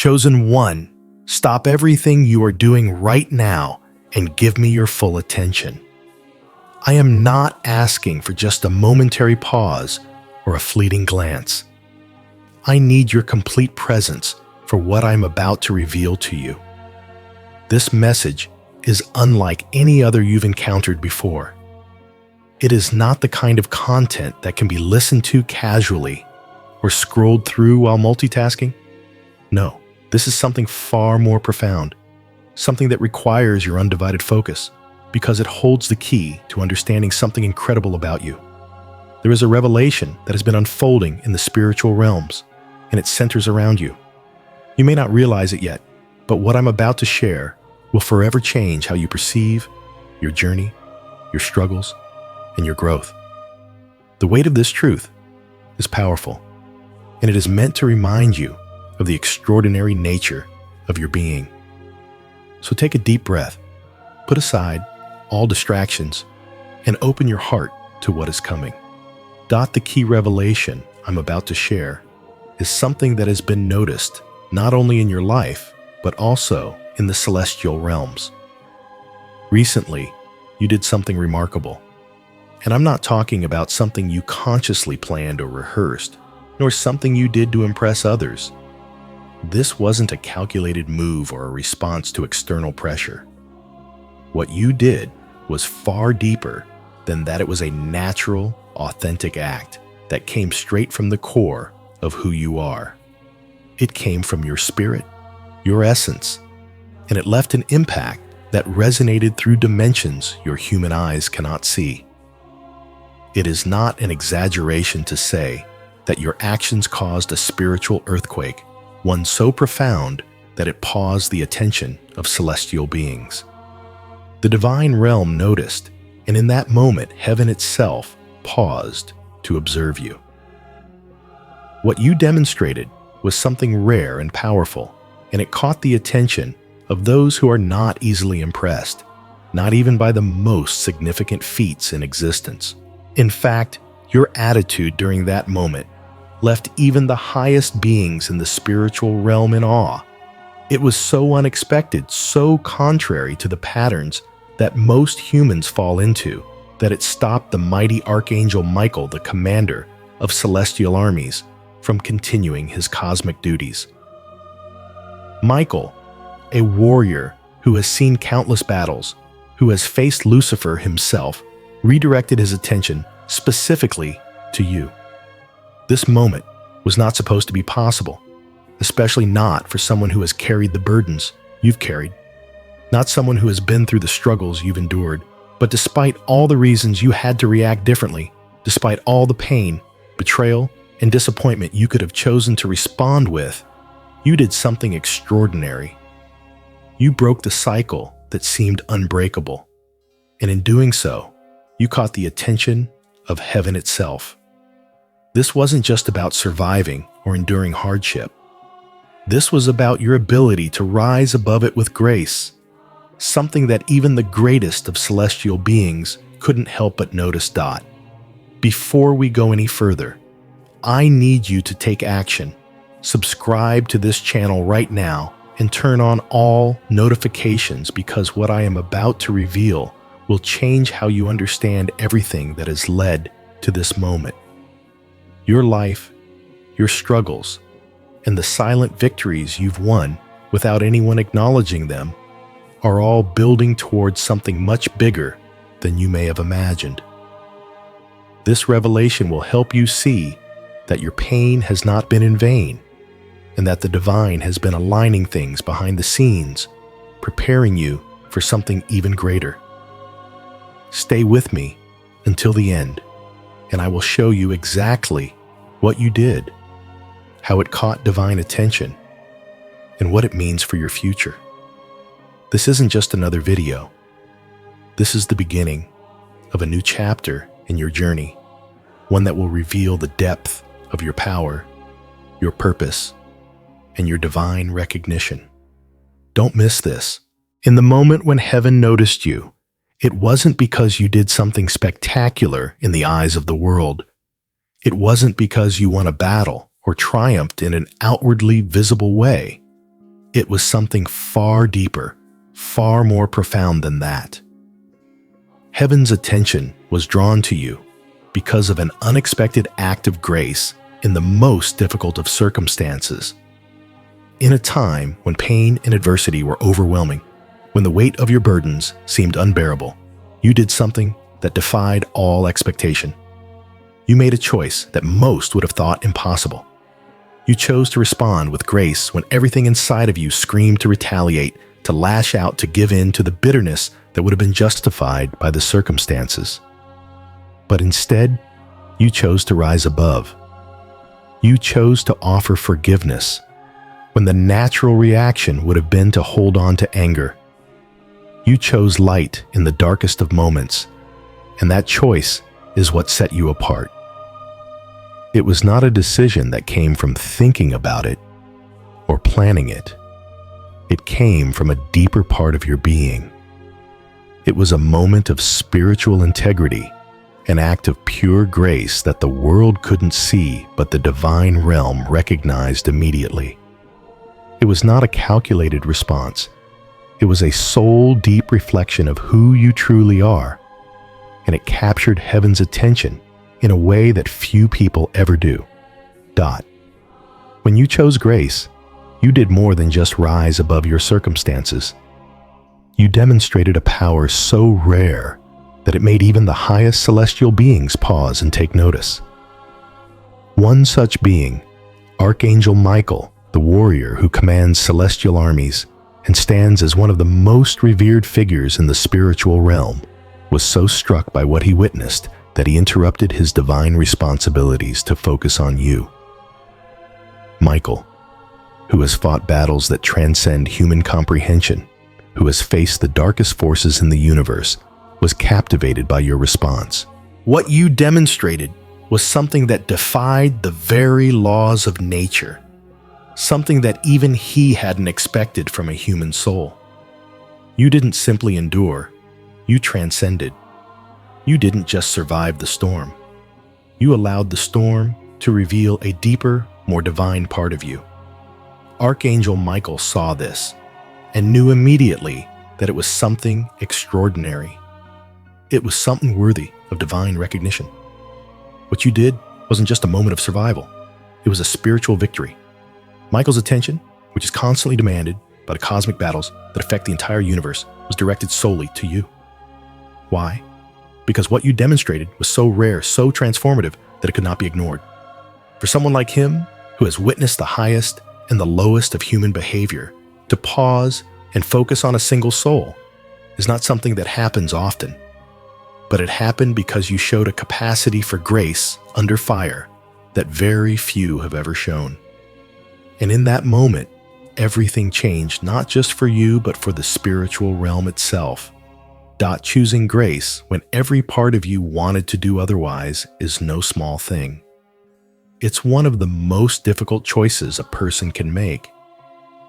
Chosen one, stop everything you are doing right now and give me your full attention. I am not asking for just a momentary pause or a fleeting glance. I need your complete presence for what I'm about to reveal to you. This message is unlike any other you've encountered before. It is not the kind of content that can be listened to casually or scrolled through while multitasking. No, this is something far more profound, something that requires your undivided focus because it holds the key to understanding something incredible about you. There is a revelation that has been unfolding in the spiritual realms, and it centers around you. You may not realize it yet, but what I'm about to share will forever change how you perceive your journey, your struggles, and your growth. The weight of this truth is powerful, and it is meant to remind you of the extraordinary nature of your being. So take a deep breath, put aside all distractions, and open your heart to what is coming. The key revelation I'm about to share is something that has been noticed not only in your life, but also in the celestial realms. Recently, you did something remarkable. And I'm not talking about something you consciously planned or rehearsed, nor something you did to impress others. This wasn't a calculated move or a response to external pressure. What you did was far deeper than that. It was a natural, authentic act that came straight from the core of who you are. It came from your spirit, your essence, and it left an impact that resonated through dimensions your human eyes cannot see. It is not an exaggeration to say that your actions caused a spiritual earthquake, one so profound that it paused the attention of celestial beings. The divine realm noticed, and in that moment, heaven itself paused to observe you. What you demonstrated was something rare and powerful, and it caught the attention of those who are not easily impressed, not even by the most significant feats in existence. In fact, your attitude during that moment left even the highest beings in the spiritual realm in awe. It was so unexpected, so contrary to the patterns that most humans fall into, that it stopped the mighty Archangel Michael, the commander of celestial armies, from continuing his cosmic duties. Michael, a warrior who has seen countless battles, who has faced Lucifer himself, redirected his attention specifically to you. This moment was not supposed to be possible, especially not for someone who has carried the burdens you've carried, not someone who has been through the struggles you've endured. But despite all the reasons you had to react differently, despite all the pain, betrayal, and disappointment you could have chosen to respond with, you did something extraordinary. You broke the cycle that seemed unbreakable, and in doing so, you caught the attention of heaven itself. This wasn't just about surviving or enduring hardship. This was about your ability to rise above it with grace, something that even the greatest of celestial beings couldn't help but notice. Before we go any further, I need you to take action. Subscribe to this channel right now and turn on all notifications, because what I am about to reveal will change how you understand everything that has led to this moment. Your life, your struggles, and the silent victories you've won without anyone acknowledging them are all building towards something much bigger than you may have imagined. This revelation will help you see that your pain has not been in vain, and that the divine has been aligning things behind the scenes, preparing you for something even greater. Stay with me until the end, and I will show you exactly what you did, how it caught divine attention, and what it means for your future. This isn't just another video. This is the beginning of a new chapter in your journey, one that will reveal the depth of your power, your purpose, and your divine recognition. Don't miss this. In the moment when heaven noticed you, it wasn't because you did something spectacular in the eyes of the world. It wasn't because you won a battle or triumphed in an outwardly visible way. It was something far deeper, far more profound than that. Heaven's attention was drawn to you because of an unexpected act of grace in the most difficult of circumstances. In a time when pain and adversity were overwhelming, when the weight of your burdens seemed unbearable, you did something that defied all expectation. You made a choice that most would have thought impossible. You chose to respond with grace when everything inside of you screamed to retaliate, to lash out, to give in to the bitterness that would have been justified by the circumstances. But instead, you chose to rise above. You chose to offer forgiveness when the natural reaction would have been to hold on to anger. You chose light in the darkest of moments, and that choice is what set you apart. It was not a decision that came from thinking about it or planning it. It came from a deeper part of your being. It was a moment of spiritual integrity, an act of pure grace that the world couldn't see, but the divine realm recognized immediately. It was not a calculated response. It was a soul-deep reflection of who you truly are, and it captured heaven's attention in a way that few people ever do. When you chose grace, you did more than just rise above your circumstances. You demonstrated a power so rare that it made even the highest celestial beings pause and take notice. One such being, Archangel Michael, the warrior who commands celestial armies and stands as one of the most revered figures in the spiritual realm, was so struck by what he witnessed that he interrupted his divine responsibilities to focus on you. Michael, who has fought battles that transcend human comprehension, who has faced the darkest forces in the universe, was captivated by your response. What you demonstrated was something that defied the very laws of nature, something that even he hadn't expected from a human soul. You didn't simply endure, you transcended. You didn't just survive the storm. You allowed the storm to reveal a deeper, more divine part of you. Archangel Michael saw this and knew immediately that it was something extraordinary. It was something worthy of divine recognition. What you did wasn't just a moment of survival. It was a spiritual victory. Michael's attention, which is constantly demanded by the cosmic battles that affect the entire universe, was directed solely to you. Why? Because what you demonstrated was so rare, so transformative, that it could not be ignored. For someone like him, who has witnessed the highest and the lowest of human behavior, to pause and focus on a single soul is not something that happens often. But it happened because you showed a capacity for grace under fire that very few have ever shown. And in that moment, everything changed, not just for you, but for the spiritual realm itself. Choosing grace when every part of you wanted to do otherwise is no small thing. It's one of the most difficult choices a person can make.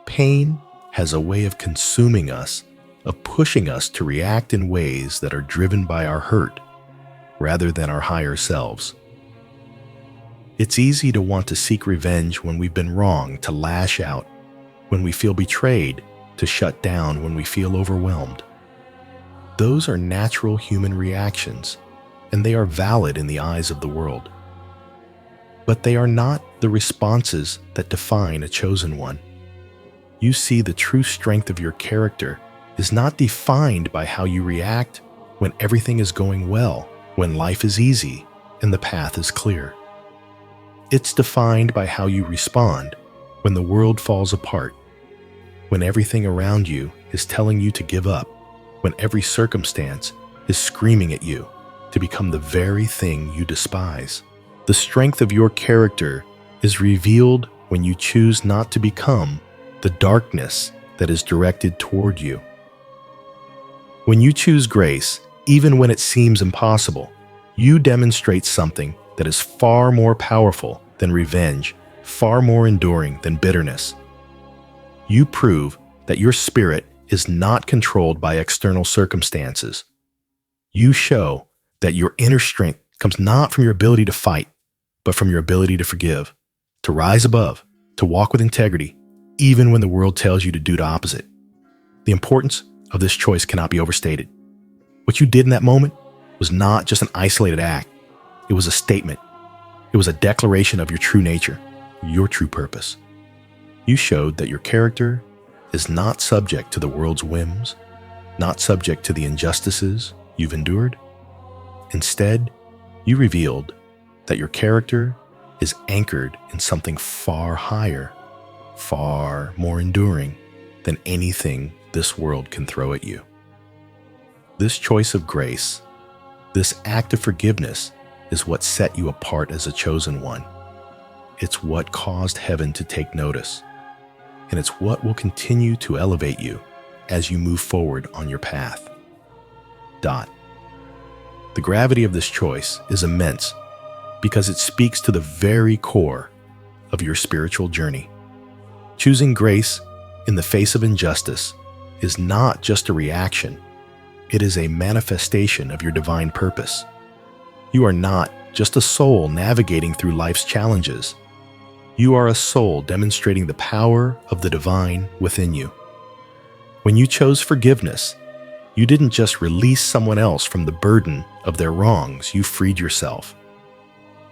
Pain has a way of consuming us, of pushing us to react in ways that are driven by our hurt, rather than our higher selves. It's easy to want to seek revenge when we've been wrong, to lash out, when we feel betrayed, to shut down when we feel overwhelmed. Those are natural human reactions, and they are valid in the eyes of the world. But they are not the responses that define a chosen one. You see, the true strength of your character is not defined by how you react when everything is going well, when life is easy and the path is clear. It's defined by how you respond when the world falls apart, when everything around you is telling you to give up, when every circumstance is screaming at you to become the very thing you despise. The strength of your character is revealed when you choose not to become the darkness that is directed toward you. When you choose grace, even when it seems impossible, you demonstrate something that is far more powerful than revenge, far more enduring than bitterness. You prove that your spirit is not controlled by external circumstances. You show that your inner strength comes not from your ability to fight, but from your ability to forgive, to rise above, to walk with integrity, even when the world tells you to do the opposite. The importance of this choice cannot be overstated. What you did in that moment was not just an isolated act. It was a statement. It was a declaration of your true nature, your true purpose. You showed that your character is not subject to the world's whims, not subject to the injustices you've endured. Instead, you revealed that your character is anchored in something far higher, far more enduring than anything this world can throw at you. This choice of grace, this act of forgiveness, is what set you apart as a chosen one. It's what caused heaven to take notice, and it's what will continue to elevate you as you move forward on your path. The gravity of this choice is immense because it speaks to the very core of your spiritual journey. Choosing grace in the face of injustice is not just a reaction, it is a manifestation of your divine purpose. You are not just a soul navigating through life's challenges. You are a soul demonstrating the power of the divine within you. When you chose forgiveness, you didn't just release someone else from the burden of their wrongs, you freed yourself.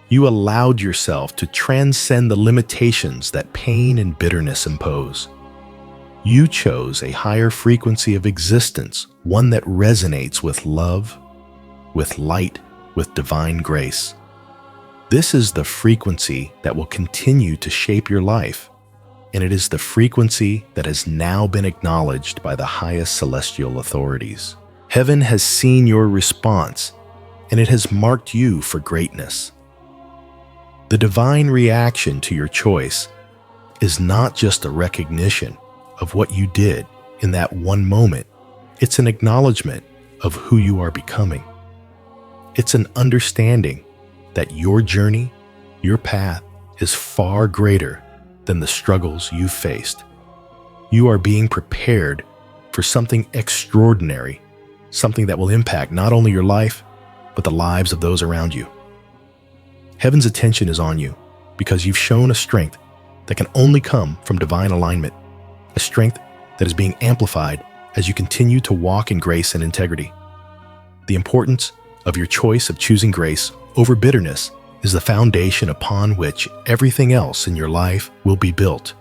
You allowed yourself to transcend the limitations that pain and bitterness impose. You chose a higher frequency of existence, one that resonates with love, with light, with divine grace. This is the frequency that will continue to shape your life, and it is the frequency that has now been acknowledged by the highest celestial authorities. Heaven has seen your response, and it has marked you for greatness. The divine reaction to your choice is not just a recognition of what you did in that one moment. It's an acknowledgement of who you are becoming. It's an understanding that your journey, your path, is far greater than the struggles you've faced. You are being prepared for something extraordinary, something that will impact not only your life, but the lives of those around you. Heaven's attention is on you because you've shown a strength that can only come from divine alignment, a strength that is being amplified as you continue to walk in grace and integrity. The importance of your choice of choosing grace over bitterness is the foundation upon which everything else in your life will be built.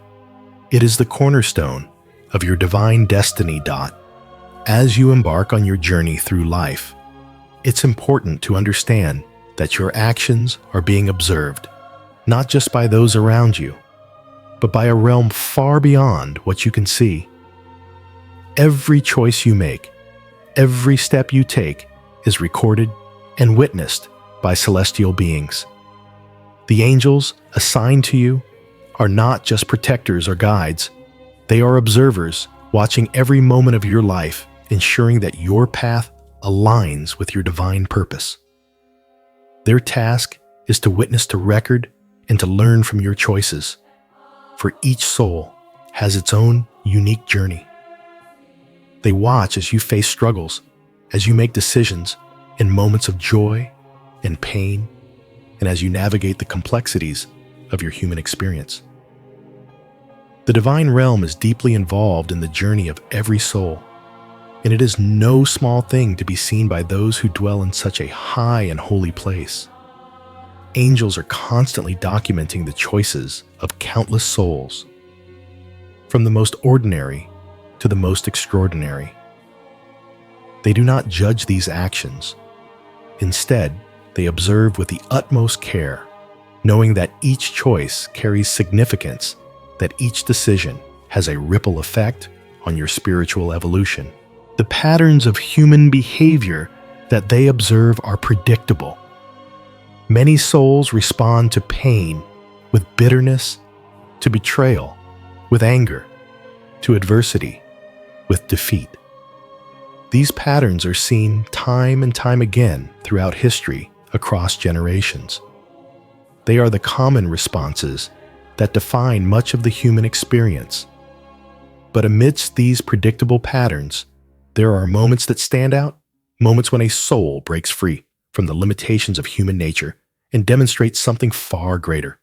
It is the cornerstone of your divine destiny. As you embark on your journey through life, it's important to understand that your actions are being observed, not just by those around you, but by a realm far beyond what you can see. Every choice you make, every step you take is recorded and witnessed by celestial beings. The angels assigned to you are not just protectors or guides. They are observers watching every moment of your life, ensuring that your path aligns with your divine purpose. Their task is to witness to record and to learn from your choices, for each soul has its own unique journey. They watch as you face struggles, as you make decisions in moments of joy and pain, and as you navigate the complexities of your human experience. The divine realm is deeply involved in the journey of every soul, and it is no small thing to be seen by those who dwell in such a high and holy place. Angels are constantly documenting the choices of countless souls, from the most ordinary to the most extraordinary. They do not judge these actions. Instead, they observe with the utmost care, knowing that each choice carries significance, that each decision has a ripple effect on your spiritual evolution. The patterns of human behavior that they observe are predictable. Many souls respond to pain with bitterness, to betrayal with anger, to adversity with defeat. These patterns are seen time and time again throughout history across generations. They are the common responses that define much of the human experience. But amidst these predictable patterns, there are moments that stand out, moments when a soul breaks free from the limitations of human nature and demonstrates something far greater.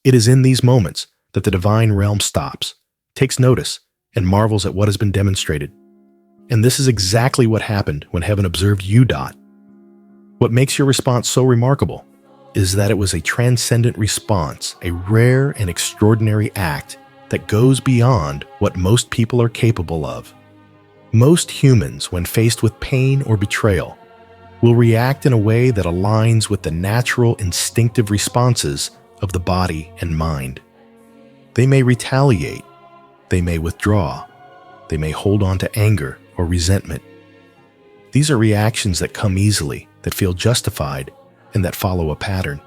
It is in these moments that the divine realm stops, takes notice, and marvels at what has been demonstrated. And this is exactly what happened when heaven observed you, Dot. What makes your response so remarkable is that it was a transcendent response, a rare and extraordinary act that goes beyond what most people are capable of. Most humans, when faced with pain or betrayal, will react in a way that aligns with the natural, instinctive responses of the body and mind. They may retaliate, they may withdraw, they may hold on to anger or resentment. These are reactions that come easily, that feel justified, and that follow a pattern.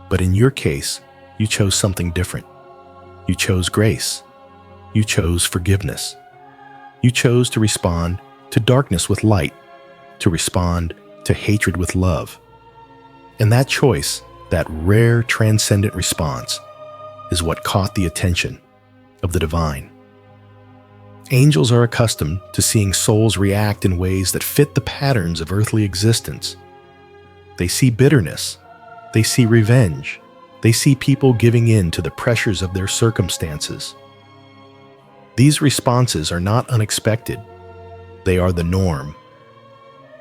But in your case, you chose something different. You chose grace. You chose forgiveness. You chose to respond to darkness with light, to respond to hatred with love. And that choice, that rare transcendent response, is what caught the attention of the divine. Angels are accustomed to seeing souls react in ways that fit the patterns of earthly existence. They see bitterness. They see revenge. They see people giving in to the pressures of their circumstances. These responses are not unexpected. They are the norm.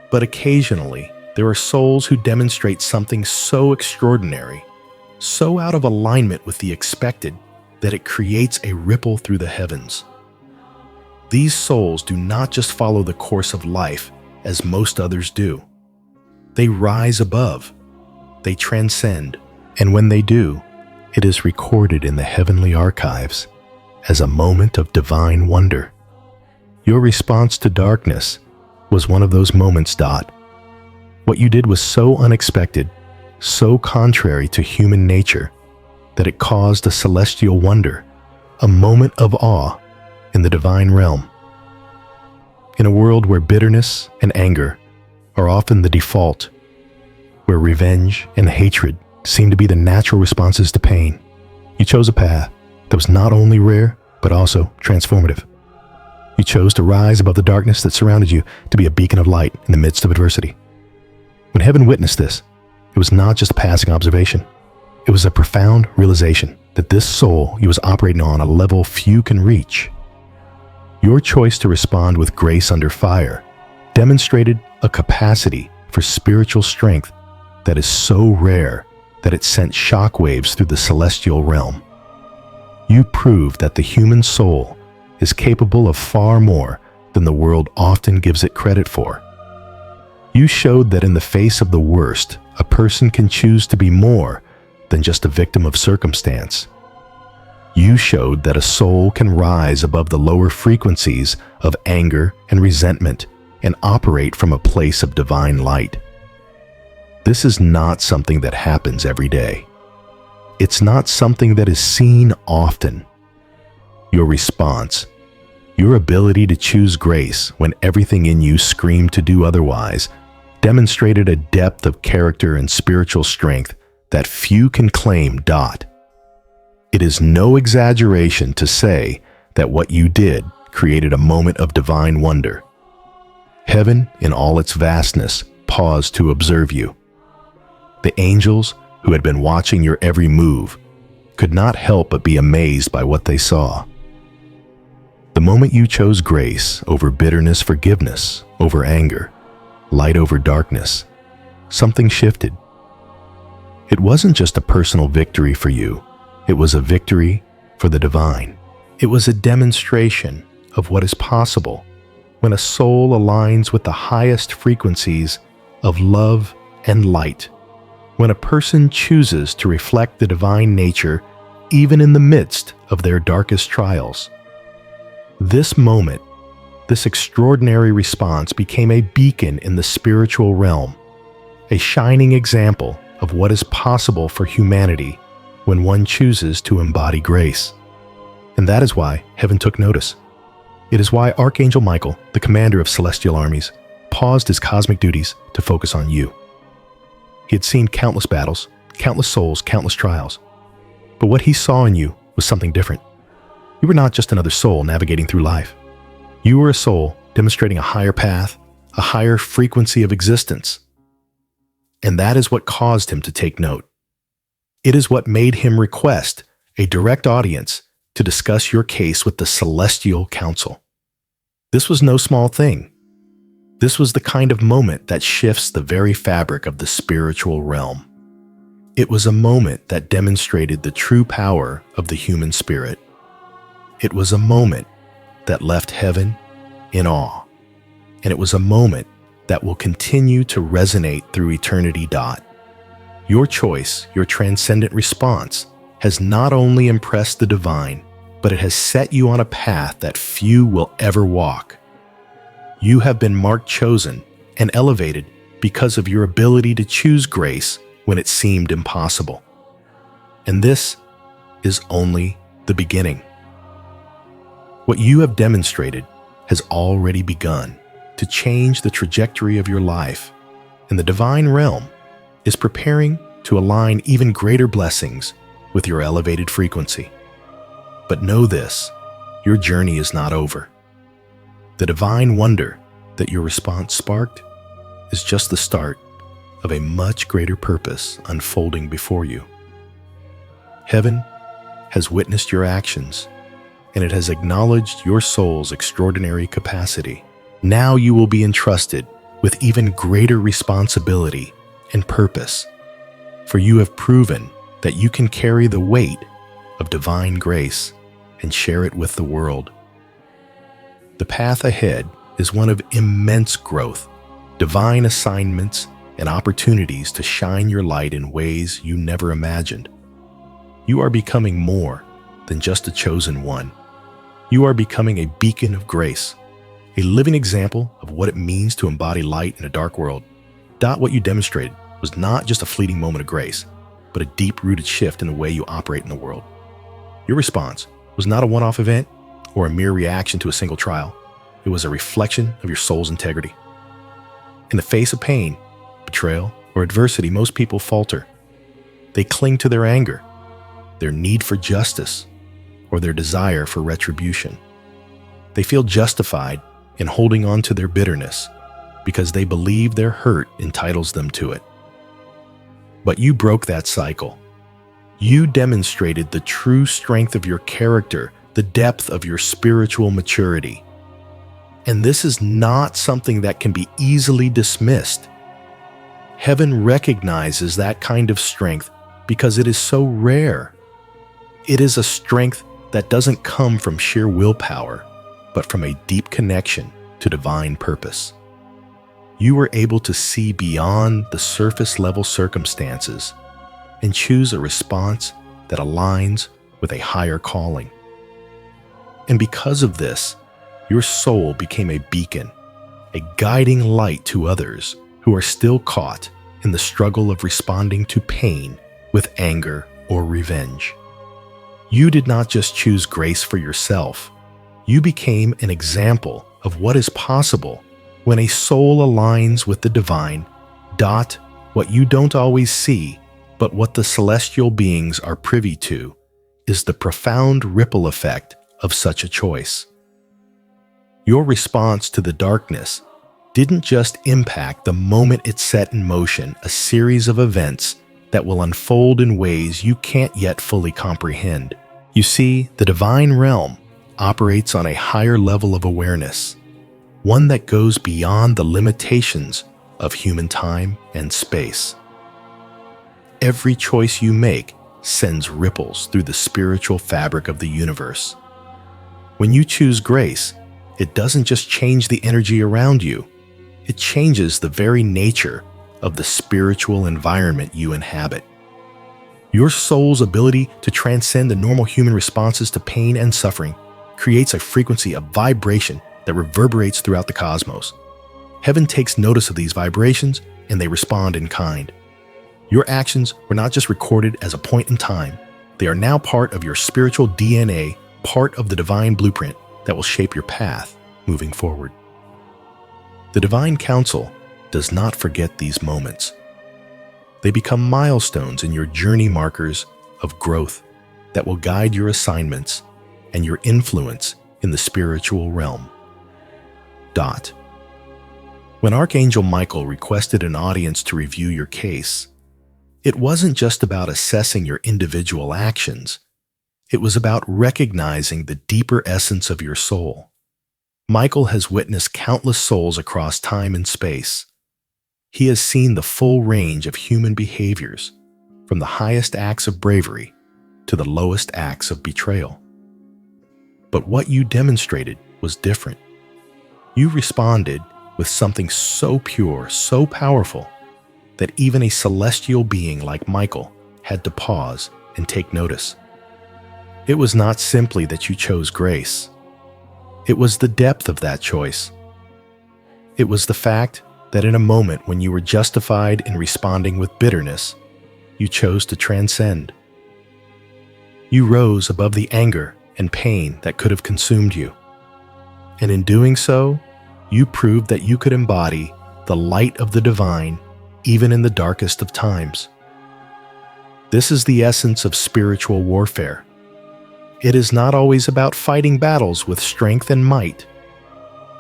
But occasionally, there are souls who demonstrate something so extraordinary, so out of alignment with the expected, that it creates a ripple through the heavens. These souls do not just follow the course of life as most others do. They rise above. They transcend. And when they do, it is recorded in the heavenly archives as a moment of divine wonder. Your response to darkness was one of those moments, Dot. What you did was so unexpected, so contrary to human nature, that it caused a celestial wonder, a moment of awe in the divine realm. In a world where bitterness and anger are often the default, where revenge and hatred seem to be the natural responses to pain, you chose a path that was not only rare, but also transformative. You chose to rise above the darkness that surrounded you, to be a beacon of light in the midst of adversity. When heaven witnessed this, it was not just a passing observation. It was a profound realization that this soul you was operating on a level few can reach. Your choice to respond with grace under fire demonstrated a capacity for spiritual strength that is so rare that it sent shockwaves through the celestial realm. You proved that the human soul is capable of far more than the world often gives it credit for. You showed that in the face of the worst, a person can choose to be more than just a victim of circumstance. You showed that a soul can rise above the lower frequencies of anger and resentment and operate from a place of divine light. This is not something that happens every day. It's not something that is seen often. Your response, your ability to choose grace when everything in you screamed to do otherwise, demonstrated a depth of character and spiritual strength that few can claim. Dot. It is no exaggeration to say that what you did created a moment of divine wonder. Heaven, in all its vastness, paused to observe you. The angels, who had been watching your every move, could not help but be amazed by what they saw. The moment you chose grace over bitterness, forgiveness over anger, light over darkness, something shifted. It wasn't just a personal victory for you. It was a victory for the divine. It was a demonstration of what is possible when a soul aligns with the highest frequencies of love and light. When a person chooses to reflect the divine nature even in the midst of their darkest trials. This moment, this extraordinary response became a beacon in the spiritual realm, a shining example of what is possible for humanity when one chooses to embody grace. And that is why heaven took notice. It is why Archangel Michael, the commander of celestial armies, paused his cosmic duties to focus on you. He had seen countless battles, countless souls, countless trials. But what he saw in you was something different. You were not just another soul navigating through life. You were a soul demonstrating a higher path, a higher frequency of existence. And that is what caused him to take note. It is what made him request a direct audience to discuss your case with the Celestial Council. This was no small thing. This was the kind of moment that shifts the very fabric of the spiritual realm. It was a moment that demonstrated the true power of the human spirit. It was a moment that left heaven in awe. And it was a moment that will continue to resonate through eternity. Your choice, your transcendent response, has not only impressed the divine, but it has set you on a path that few will ever walk. You have been marked chosen and elevated because of your ability to choose grace when it seemed impossible. And this is only the beginning. What you have demonstrated has already begun to change the trajectory of your life, and the divine realm is preparing to align even greater blessings with your elevated frequency. But know this, your journey is not over. The divine wonder that your response sparked is just the start of a much greater purpose unfolding before you. Heaven has witnessed your actions, and it has acknowledged your soul's extraordinary capacity. Now you will be entrusted with even greater responsibility and purpose, for you have proven that you can carry the weight of divine grace and share it with the world. The path ahead is one of immense growth, divine assignments, and opportunities to shine your light in ways you never imagined. You are becoming more than just a chosen one. You are becoming a beacon of grace, a living example of what it means to embody light in a dark world. What you demonstrated was not just a fleeting moment of grace, but a deep-rooted shift in the way you operate in the world. Your response was not a one-off event or a mere reaction to a single trial. It was a reflection of your soul's integrity. In the face of pain, betrayal, or adversity, most people falter. They cling to their anger, their need for justice, or their desire for retribution. They feel justified in holding on to their bitterness because they believe their hurt entitles them to it. But you broke that cycle. You demonstrated the true strength of your character, the depth of your spiritual maturity. And this is not something that can be easily dismissed. Heaven recognizes that kind of strength because it is so rare. It is a strength that doesn't come from sheer willpower, but from a deep connection to divine purpose. You were able to see beyond the surface-level circumstances and choose a response that aligns with a higher calling. And because of this, your soul became a beacon, a guiding light to others who are still caught in the struggle of responding to pain with anger or revenge. You did not just choose grace for yourself. You became an example of what is possible when a soul aligns with the divine. What you don't always see, but what the celestial beings are privy to, is the profound ripple effect of such a choice. Your response to the darkness didn't just impact the moment it set in motion a series of events that will unfold in ways you can't yet fully comprehend. You see, the divine realm operates on a higher level of awareness, one that goes beyond the limitations of human time and space. Every choice you make sends ripples through the spiritual fabric of the universe. When you choose grace, it doesn't just change the energy around you, it changes the very nature of the spiritual environment you inhabit. Your soul's ability to transcend the normal human responses to pain and suffering creates a frequency of vibration that reverberates throughout the cosmos. Heaven takes notice of these vibrations, and they respond in kind. Your actions were not just recorded as a point in time, they are now part of your spiritual DNA, part of the divine blueprint that will shape your path moving forward. The Divine Council does not forget these moments. They become milestones in your journey, markers of growth that will guide your assignments and your influence in the spiritual realm. When Archangel Michael requested an audience to review your case, it wasn't just about assessing your individual actions. It was about recognizing the deeper essence of your soul. Michael has witnessed countless souls across time and space. He has seen the full range of human behaviors, from the highest acts of bravery to the lowest acts of betrayal. But what you demonstrated was different. You responded with something so pure, so powerful, that even a celestial being like Michael had to pause and take notice. It was not simply that you chose grace. It was the depth of that choice. It was the fact that in a moment when you were justified in responding with bitterness, you chose to transcend. You rose above the anger and pain that could have consumed you. And in doing so, you proved that you could embody the light of the divine even in the darkest of times. This is the essence of spiritual warfare. It is not always about fighting battles with strength and might.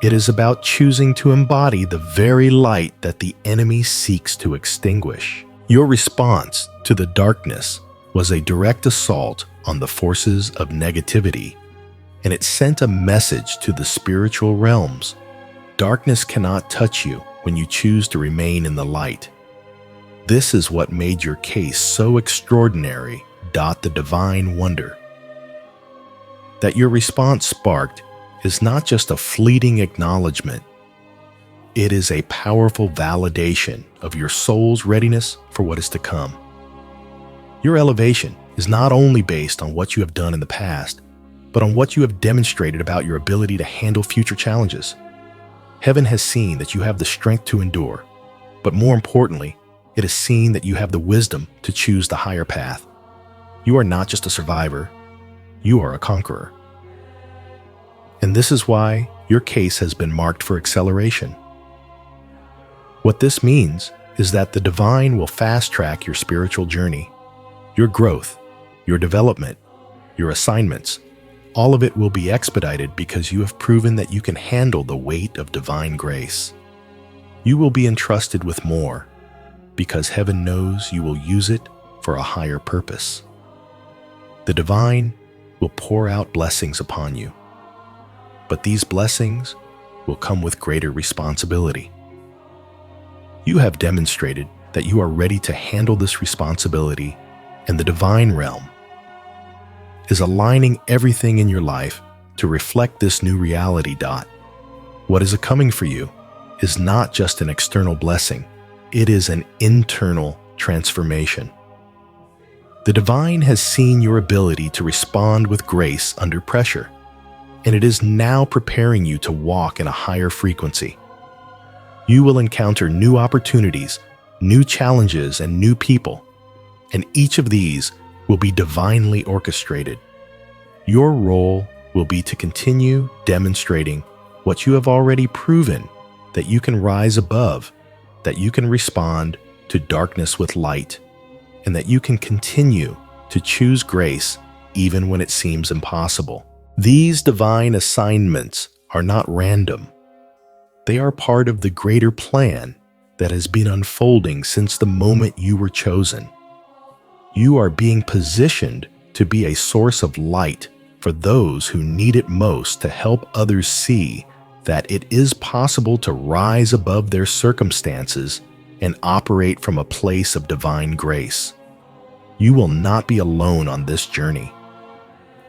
It is about choosing to embody the very light that the enemy seeks to extinguish. Your response to the darkness was a direct assault on the forces of negativity, and it sent a message to the spiritual realms. Darkness cannot touch you when you choose to remain in the light. This is what made your case so extraordinary. The divine wonder that your response sparked is not just a fleeting acknowledgement. It is a powerful validation of your soul's readiness for what is to come. Your elevation is not only based on what you have done in the past, but on what you have demonstrated about your ability to handle future challenges. Heaven has seen that you have the strength to endure, but more importantly, it has seen that you have the wisdom to choose the higher path. You are not just a survivor, you are a conqueror. And this is why your case has been marked for acceleration. What this means is that the divine will fast-track your spiritual journey. Your growth, your development, your assignments, all of it will be expedited because you have proven that you can handle the weight of divine grace. You will be entrusted with more because heaven knows you will use it for a higher purpose. The divine will pour out blessings upon you, but these blessings will come with greater responsibility. You have demonstrated that you are ready to handle this responsibility, and the divine realm is aligning everything in your life to reflect this new reality. What is coming for you is not just an external blessing, it is an internal transformation. The divine has seen your ability to respond with grace under pressure, and it is now preparing you to walk in a higher frequency. You will encounter new opportunities, new challenges, and new people, and each of these will be divinely orchestrated. Your role will be to continue demonstrating what you have already proven, that you can rise above, that you can respond to darkness with light, and that you can continue to choose grace even when it seems impossible. These divine assignments are not random. They are part of the greater plan that has been unfolding since the moment you were chosen. You are being positioned to be a source of light for those who need it most, to help others see that it is possible to rise above their circumstances and operate from a place of divine grace. You will not be alone on this journey.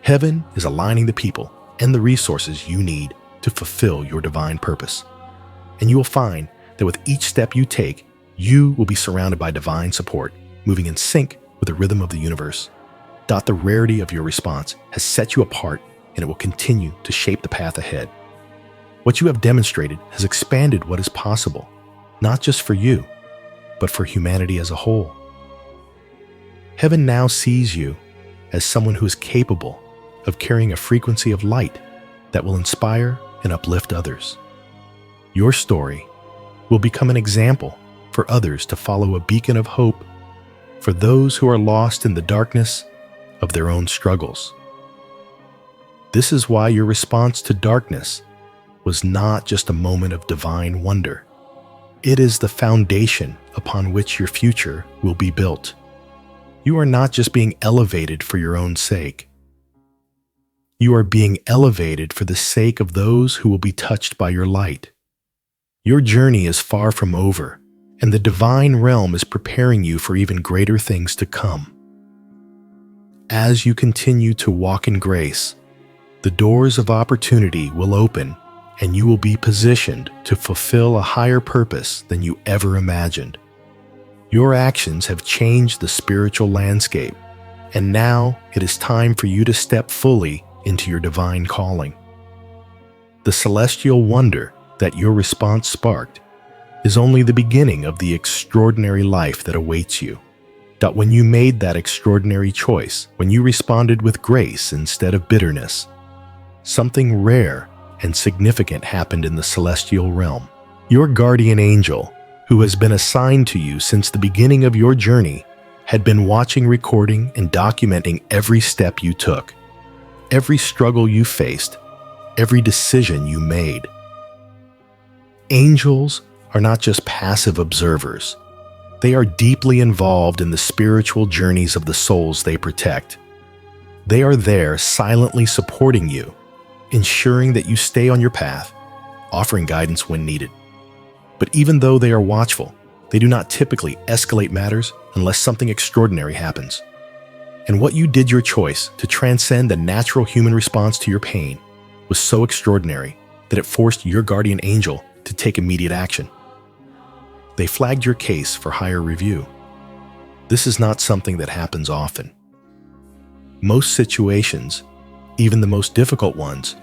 Heaven is aligning the people and the resources you need to fulfill your divine purpose. And you will find that with each step you take, you will be surrounded by divine support, moving in sync with the rhythm of the universe. The rarity of your response has set you apart, and it will continue to shape the path ahead. What you have demonstrated has expanded what is possible, not just for you, but for humanity as a whole. Heaven now sees you as someone who is capable of carrying a frequency of light that will inspire and uplift others. Your story will become an example for others to follow, a beacon of hope for those who are lost in the darkness of their own struggles. This is why your response to darkness was not just a moment of divine wonder. It is the foundation upon which your future will be built. You are not just being elevated for your own sake. You are being elevated for the sake of those who will be touched by your light. Your journey is far from over, and the divine realm is preparing you for even greater things to come. As you continue to walk in grace, the doors of opportunity will open, and you will be positioned to fulfill a higher purpose than you ever imagined. Your actions have changed the spiritual landscape, and now it is time for you to step fully into your divine calling. The celestial wonder that your response sparked is only the beginning of the extraordinary life that awaits you. That when you made that extraordinary choice, when you responded with grace instead of bitterness, something rare and significant happened in the celestial realm. Your guardian angel, who has been assigned to you since the beginning of your journey, had been watching, recording, and documenting every step you took, every struggle you faced, every decision you made. Angels are not just passive observers. They are deeply involved in the spiritual journeys of the souls they protect. They are there silently supporting you, ensuring that you stay on your path, offering guidance when needed. But even though they are watchful, they do not typically escalate matters unless something extraordinary happens. And what you did, your choice to transcend the natural human response to your pain, was so extraordinary that it forced your guardian angel to take immediate action. They flagged your case for higher review. This is not something that happens often. Most situations, even the most difficult ones,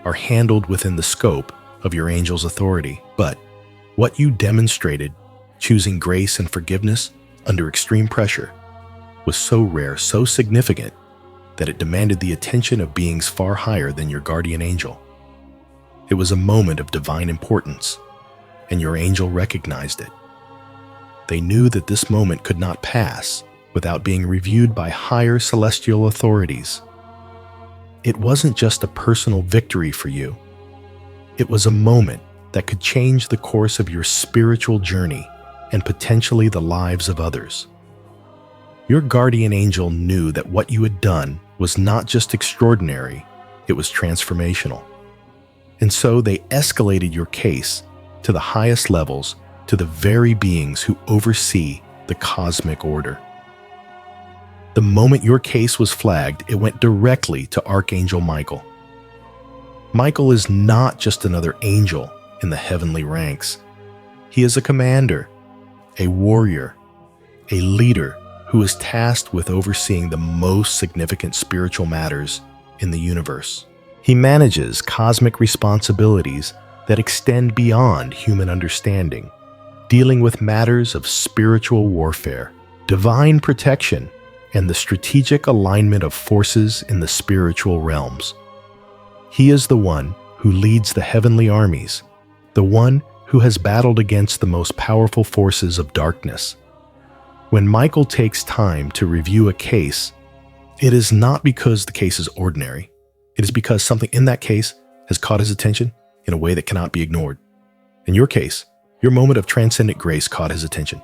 are handled within the scope of your angel's authority. But what you demonstrated, choosing grace and forgiveness under extreme pressure, was so rare, so significant, that it demanded the attention of beings far higher than your guardian angel. It was a moment of divine importance, and your angel recognized it. They knew that this moment could not pass without being reviewed by higher celestial authorities. It wasn't just a personal victory for you. It was a moment that could change the course of your spiritual journey and potentially the lives of others. Your guardian angel knew that what you had done was not just extraordinary, it was transformational. And so they escalated your case to the highest levels, to the very beings who oversee the cosmic order. The moment your case was flagged, it went directly to Archangel Michael. Michael is not just another angel in the heavenly ranks. He is a commander, a warrior, a leader who is tasked with overseeing the most significant spiritual matters in the universe. He manages cosmic responsibilities that extend beyond human understanding, dealing with matters of spiritual warfare, divine protection, and the strategic alignment of forces in the spiritual realms. He is the one who leads the heavenly armies, the one who has battled against the most powerful forces of darkness. When Michael takes time to review a case, it is not because the case is ordinary. It is because something in that case has caught his attention in a way that cannot be ignored. In your case, your moment of transcendent grace caught his attention.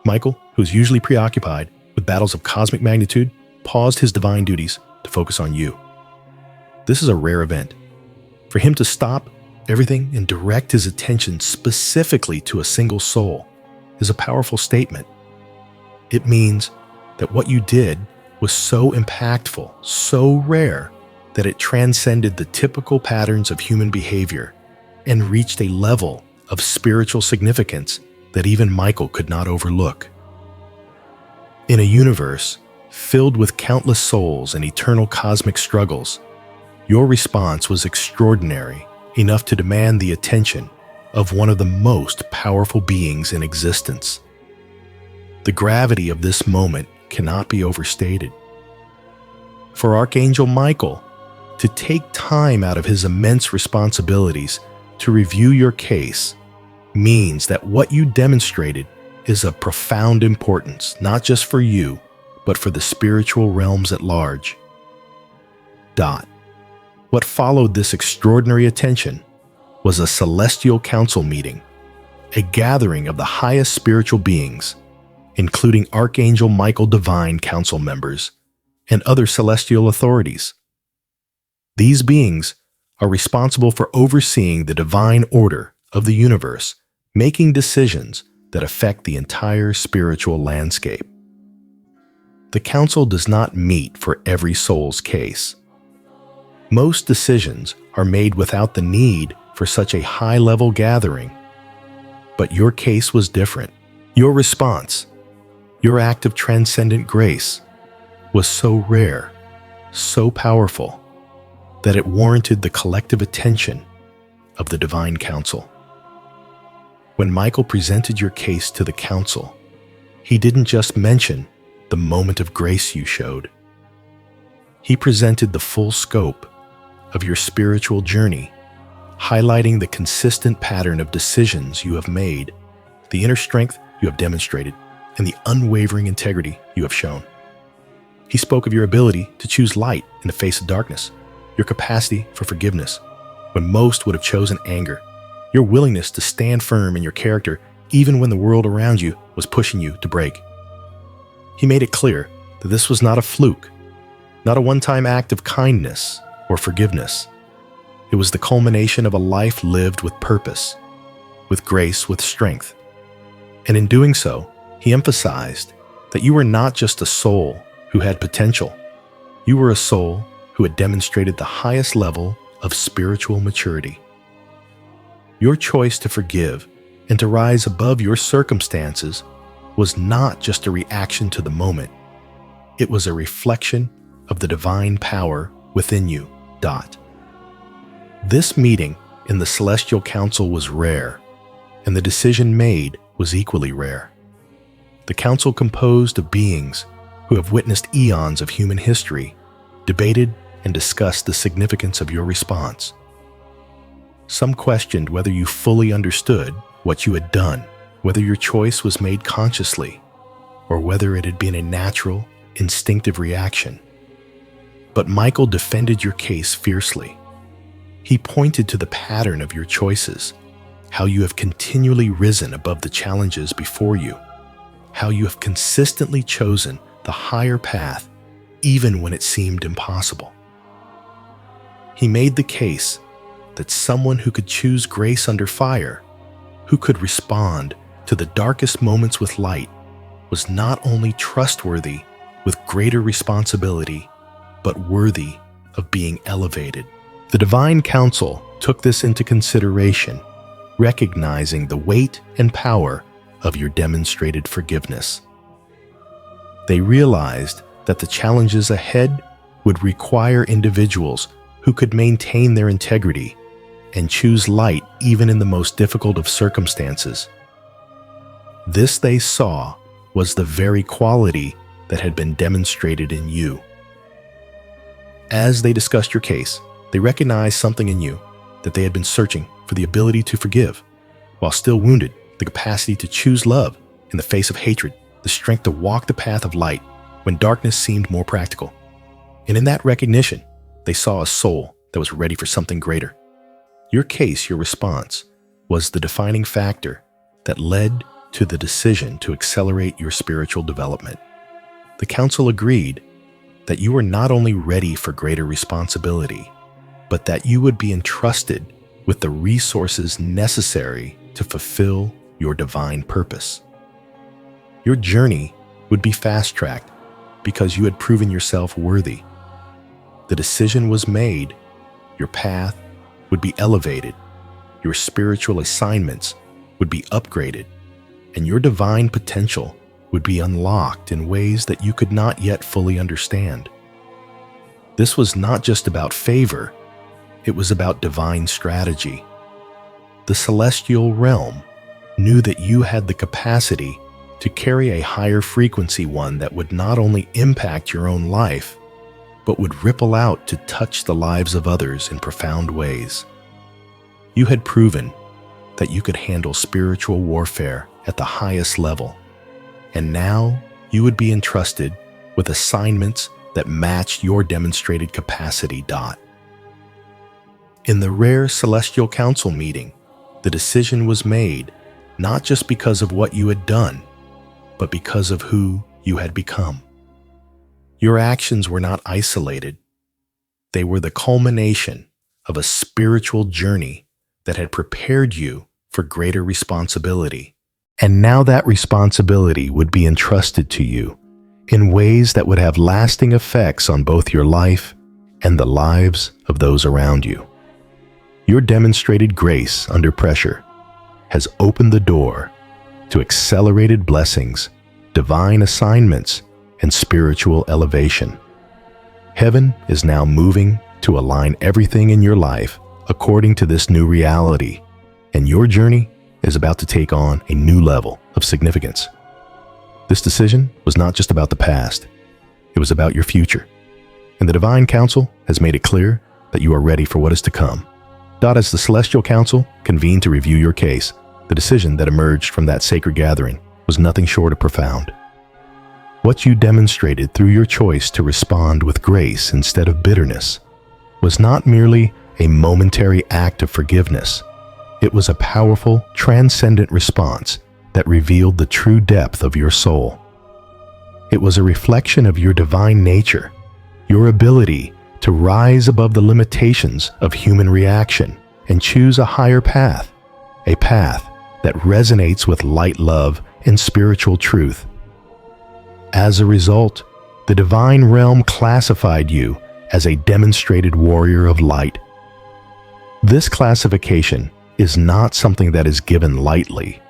Michael, who is usually preoccupied with battles of cosmic magnitude, paused his divine duties to focus on you. This is a rare event. For him to stop everything and direct his attention specifically to a single soul is a powerful statement. It means that what you did was so impactful, so rare, that it transcended the typical patterns of human behavior and reached a level of spiritual significance that even Michael could not overlook. In a universe filled with countless souls and eternal cosmic struggles, your response was extraordinary enough to demand the attention of one of the most powerful beings in existence. The gravity of this moment cannot be overstated. For Archangel Michael to take time out of his immense responsibilities to review your case means that what you demonstrated is of profound importance, not just for you, but for the spiritual realms at large. What followed this extraordinary attention was a celestial council meeting, a gathering of the highest spiritual beings, including Archangel Michael divine council members and other celestial authorities. These beings are responsible for overseeing the divine order of the universe, making decisions that affect the entire spiritual landscape. The council does not meet for every soul's case. Most decisions are made without the need for such a high-level gathering. But your case was different. Your response, your act of transcendent grace, was so rare, so powerful, that it warranted the collective attention of the divine council. When Michael presented your case to the council, he didn't just mention the moment of grace you showed. He presented the full scope of your spiritual journey, highlighting the consistent pattern of decisions you have made, the inner strength you have demonstrated, and the unwavering integrity you have shown. He spoke of your ability to choose light in the face of darkness, your capacity for forgiveness when most would have chosen anger, your willingness to stand firm in your character even when the world around you was pushing you to break. He made it clear that this was not a fluke, not a one-time act of kindness or forgiveness. It was the culmination of a life lived with purpose, with grace, with strength. And in doing so, he emphasized that you were not just a soul who had potential. You were a soul who had demonstrated the highest level of spiritual maturity. Your choice to forgive and to rise above your circumstances was not just a reaction to the moment. It was a reflection of the divine power within you. This meeting in the Celestial Council was rare, and the decision made was equally rare. The council, composed of beings who have witnessed eons of human history, debated and discussed the significance of your response. Some questioned whether you fully understood what you had done, whether your choice was made consciously, or whether it had been a natural, instinctive reaction. But Michael defended your case fiercely. He pointed to the pattern of your choices, how you have continually risen above the challenges before you, how you have consistently chosen the higher path even when it seemed impossible. He made the case that someone who could choose grace under fire, who could respond to the darkest moments with light, was not only trustworthy with greater responsibility, but worthy of being elevated. The Divine Council took this into consideration, recognizing the weight and power of your demonstrated forgiveness. They realized that the challenges ahead would require individuals who could maintain their integrity and choose light even in the most difficult of circumstances. This, they saw, was the very quality that had been demonstrated in you. As they discussed your case, they recognized something in you that they had been searching for: the ability to forgive while still wounded, the capacity to choose love in the face of hatred, the strength to walk the path of light when darkness seemed more practical. And in that recognition, they saw a soul that was ready for something greater. Your case, your response, was the defining factor that led to the decision to accelerate your spiritual development. The council agreed that you were not only ready for greater responsibility, but that you would be entrusted with the resources necessary to fulfill your divine purpose. Your journey would be fast-tracked because you had proven yourself worthy. The decision was made, your path would be elevated, your spiritual assignments would be upgraded, and your divine potential would be unlocked in ways that you could not yet fully understand. This was not just about favor, it was about divine strategy. The celestial realm knew that you had the capacity to carry a higher frequency, one that would not only impact your own life, but would ripple out to touch the lives of others in profound ways. You had proven that you could handle spiritual warfare at the highest level, and now you would be entrusted with assignments that matched your demonstrated capacity. In the rare Celestial Council meeting, the decision was made not just because of what you had done, but because of who you had become. Your actions were not isolated. They were the culmination of a spiritual journey that had prepared you for greater responsibility. And now that responsibility would be entrusted to you in ways that would have lasting effects on both your life and the lives of those around you. Your demonstrated grace under pressure has opened the door to accelerated blessings, divine assignments, and spiritual elevation. Heaven is now moving to align everything in your life according to this new reality, and your journey is about to take on a new level of significance. This decision was not just about the past, it was about your future. And the Divine Council has made it clear that you are ready for what is to come. As the Celestial Council convened to review your case, the decision that emerged from that sacred gathering was nothing short of profound. What you demonstrated through your choice to respond with grace instead of bitterness was not merely a momentary act of forgiveness. It was a powerful, transcendent response that revealed the true depth of your soul. It was a reflection of your divine nature, your ability to rise above the limitations of human reaction and choose a higher path, a path that resonates with light love and spiritual truth. As a result, the divine realm classified you as a demonstrated warrior of light. This classification is not something that is given lightly.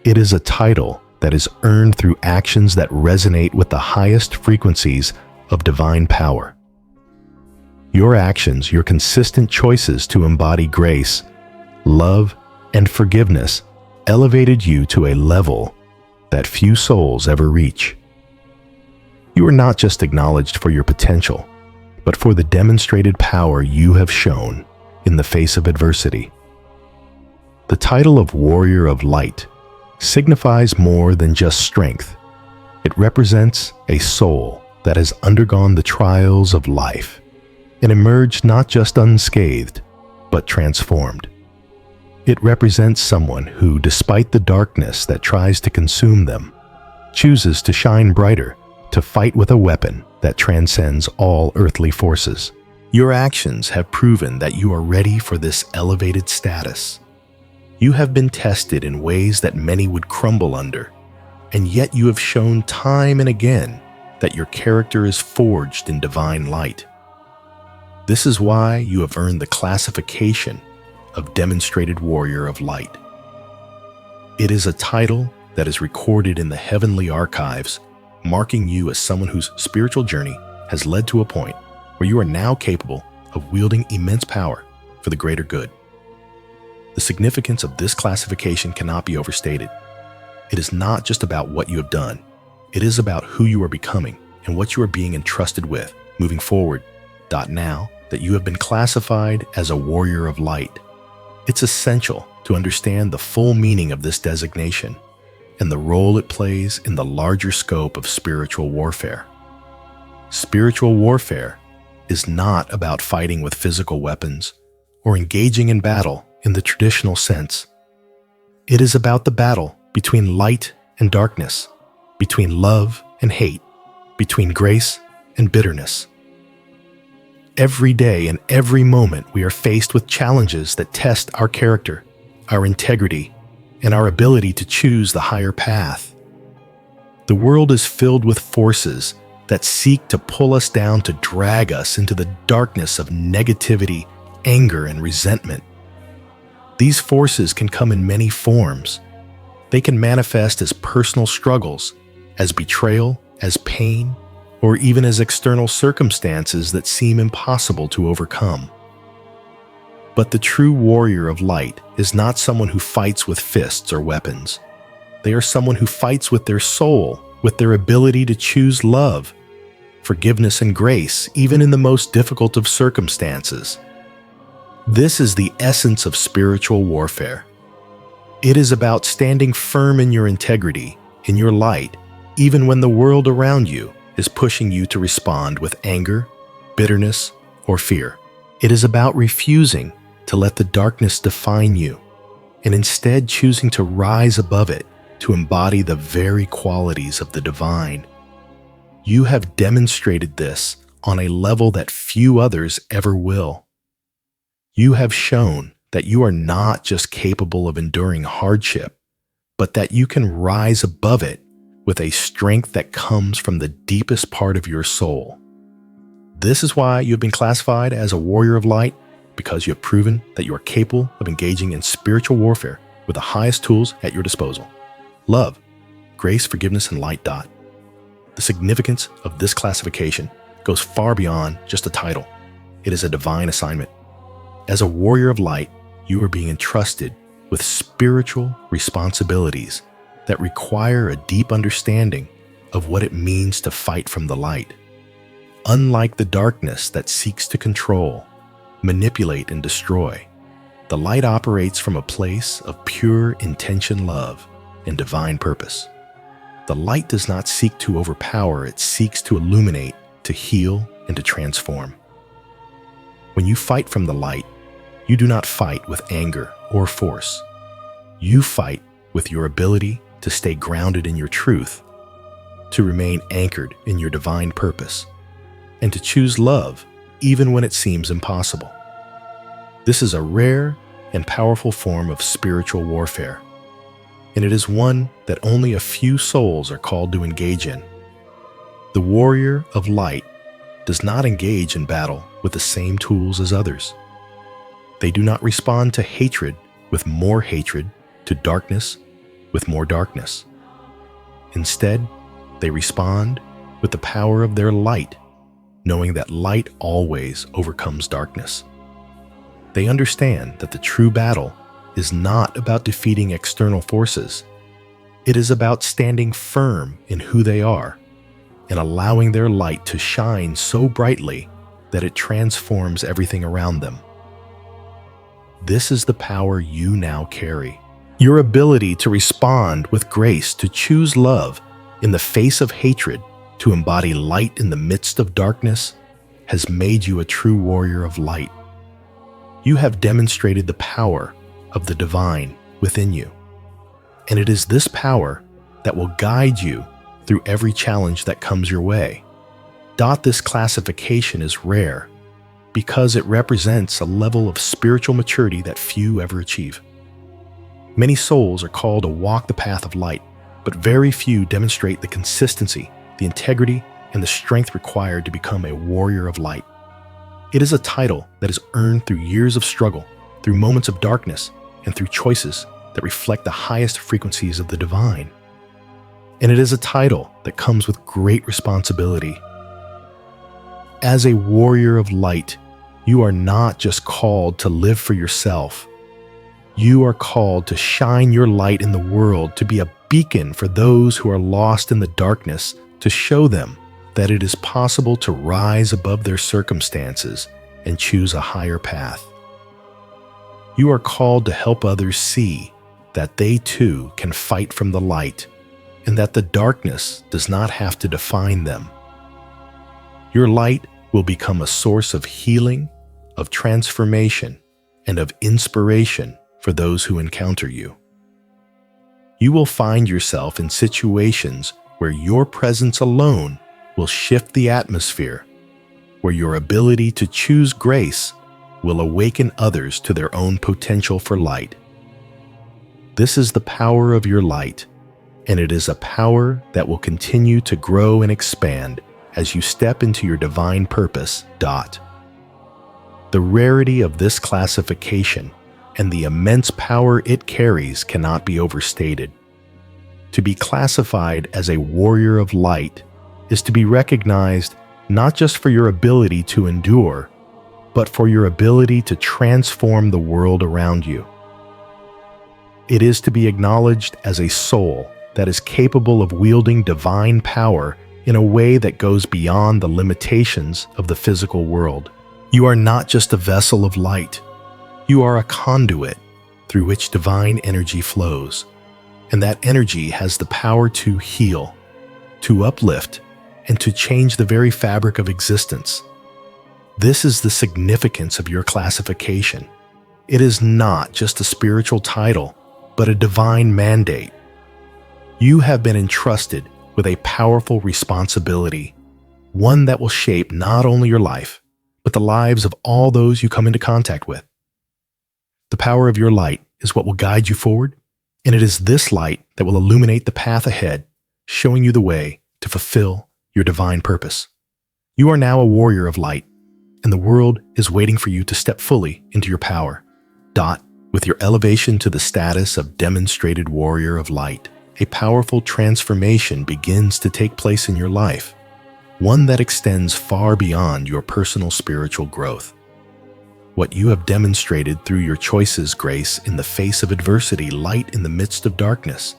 It is a title that is earned through actions that resonate with the highest frequencies of divine power. Your actions, your consistent choices to embody grace, love, and forgiveness elevated you to a level that few souls ever reach. You are not just acknowledged for your potential, but for the demonstrated power you have shown in the face of adversity. The title of Warrior of Light signifies more than just strength. It represents a soul that has undergone the trials of life and emerged not just unscathed, but transformed. It represents someone who, despite the darkness that tries to consume them, chooses to shine brighter, to fight with a weapon that transcends all earthly forces. Your actions have proven that you are ready for this elevated status. You have been tested in ways that many would crumble under, and yet you have shown time and again that your character is forged in divine light. This is why you have earned the classification of Demonstrated Warrior of Light. It is a title that is recorded in the heavenly archives, marking you as someone whose spiritual journey has led to a point where you are now capable of wielding immense power for the greater good. The significance of this classification cannot be overstated. It is not just about what you have done. It is about who you are becoming and what you are being entrusted with moving forward. Now that you have been classified as a warrior of light, it's essential to understand the full meaning of this designation and the role it plays in the larger scope of spiritual warfare. Spiritual warfare is not about fighting with physical weapons or engaging in battle in the traditional sense. It is about the battle between light and darkness, between love and hate, between grace and bitterness. Every day and every moment we are faced with challenges that test our character, our integrity, and our ability to choose the higher path. The world is filled with forces that seek to pull us down, to drag us into the darkness of negativity, anger, and resentment. These forces can come in many forms. They can manifest as personal struggles, as betrayal, as pain, or even as external circumstances that seem impossible to overcome. But the true warrior of light is not someone who fights with fists or weapons. They are someone who fights with their soul, with their ability to choose love, forgiveness, and grace, even in the most difficult of circumstances. This is the essence of spiritual warfare. It is about standing firm in your integrity, in your light, even when the world around you is pushing you to respond with anger, bitterness, or fear. It is about refusing to let the darkness define you, and instead choosing to rise above it, to embody the very qualities of the divine. You have demonstrated this on a level that few others ever will. You have shown that you are not just capable of enduring hardship, but that you can rise above it with a strength that comes from the deepest part of your soul. This is why you have been classified as a warrior of light, because you have proven that you are capable of engaging in spiritual warfare with the highest tools at your disposal: love, grace, forgiveness, and light. The significance of this classification goes far beyond just a title. It is a divine assignment. As a warrior of light, you are being entrusted with spiritual responsibilities that require a deep understanding of what it means to fight from the light. Unlike the darkness that seeks to control, manipulate, and destroy, the light operates from a place of pure intention, love, and divine purpose. The light does not seek to overpower, it seeks to illuminate, to heal, and to transform. When you fight from the light, you do not fight with anger or force. You fight with your ability to stay grounded in your truth, to remain anchored in your divine purpose, and to choose love even when it seems impossible. This is a rare and powerful form of spiritual warfare, and it is one that only a few souls are called to engage in. The warrior of light does not engage in battle with the same tools as others. They do not respond to hatred with more hatred, to darkness with more darkness. Instead, they respond with the power of their light, knowing that light always overcomes darkness. They understand that the true battle is not about defeating external forces. It is about standing firm in who they are and allowing their light to shine so brightly that it transforms everything around them. This is the power you now carry. Your ability to respond with grace, to choose love in the face of hatred, to embody light in the midst of darkness, has made you a true warrior of light. You have demonstrated the power of the divine within you, and it is this power that will guide you through every challenge that comes your way. This classification is rare because it represents a level of spiritual maturity that few ever achieve. Many souls are called to walk the path of light, but very few demonstrate the consistency, the integrity, and the strength required to become a warrior of light. It is a title that is earned through years of struggle, through moments of darkness, and through choices that reflect the highest frequencies of the divine. And it is a title that comes with great responsibility. As a warrior of light, you are not just called to live for yourself. You are called to shine your light in the world, to be a beacon for those who are lost in the darkness, to show them that it is possible to rise above their circumstances and choose a higher path. You are called to help others see that they too can fight from the light and that the darkness does not have to define them. Your light will become a source of healing, of transformation, and of inspiration for those who encounter you. You will find yourself in situations where your presence alone will shift the atmosphere, where your ability to choose grace will awaken others to their own potential for light. This is the power of your light, and it is a power that will continue to grow and expand as you step into your divine purpose. The rarity of this classification and the immense power it carries cannot be overstated. To be classified as a warrior of light is to be recognized not just for your ability to endure, but for your ability to transform the world around you. It is to be acknowledged as a soul that is capable of wielding divine power in a way that goes beyond the limitations of the physical world. You are not just a vessel of light. You are a conduit through which divine energy flows, and that energy has the power to heal, to uplift, and to change the very fabric of existence. This is the significance of your classification. It is not just a spiritual title, but a divine mandate. You have been entrusted with a powerful responsibility, one that will shape not only your life, but the lives of all those you come into contact with. The power of your light is what will guide you forward, and it is this light that will illuminate the path ahead, showing you the way to fulfill your divine purpose. You are now a warrior of light, and the world is waiting for you to step fully into your power. With your elevation to the status of demonstrated warrior of light, a powerful transformation begins to take place in your life, one that extends far beyond your personal spiritual growth. What you have demonstrated through your choices, grace in the face of adversity, light in the midst of darkness,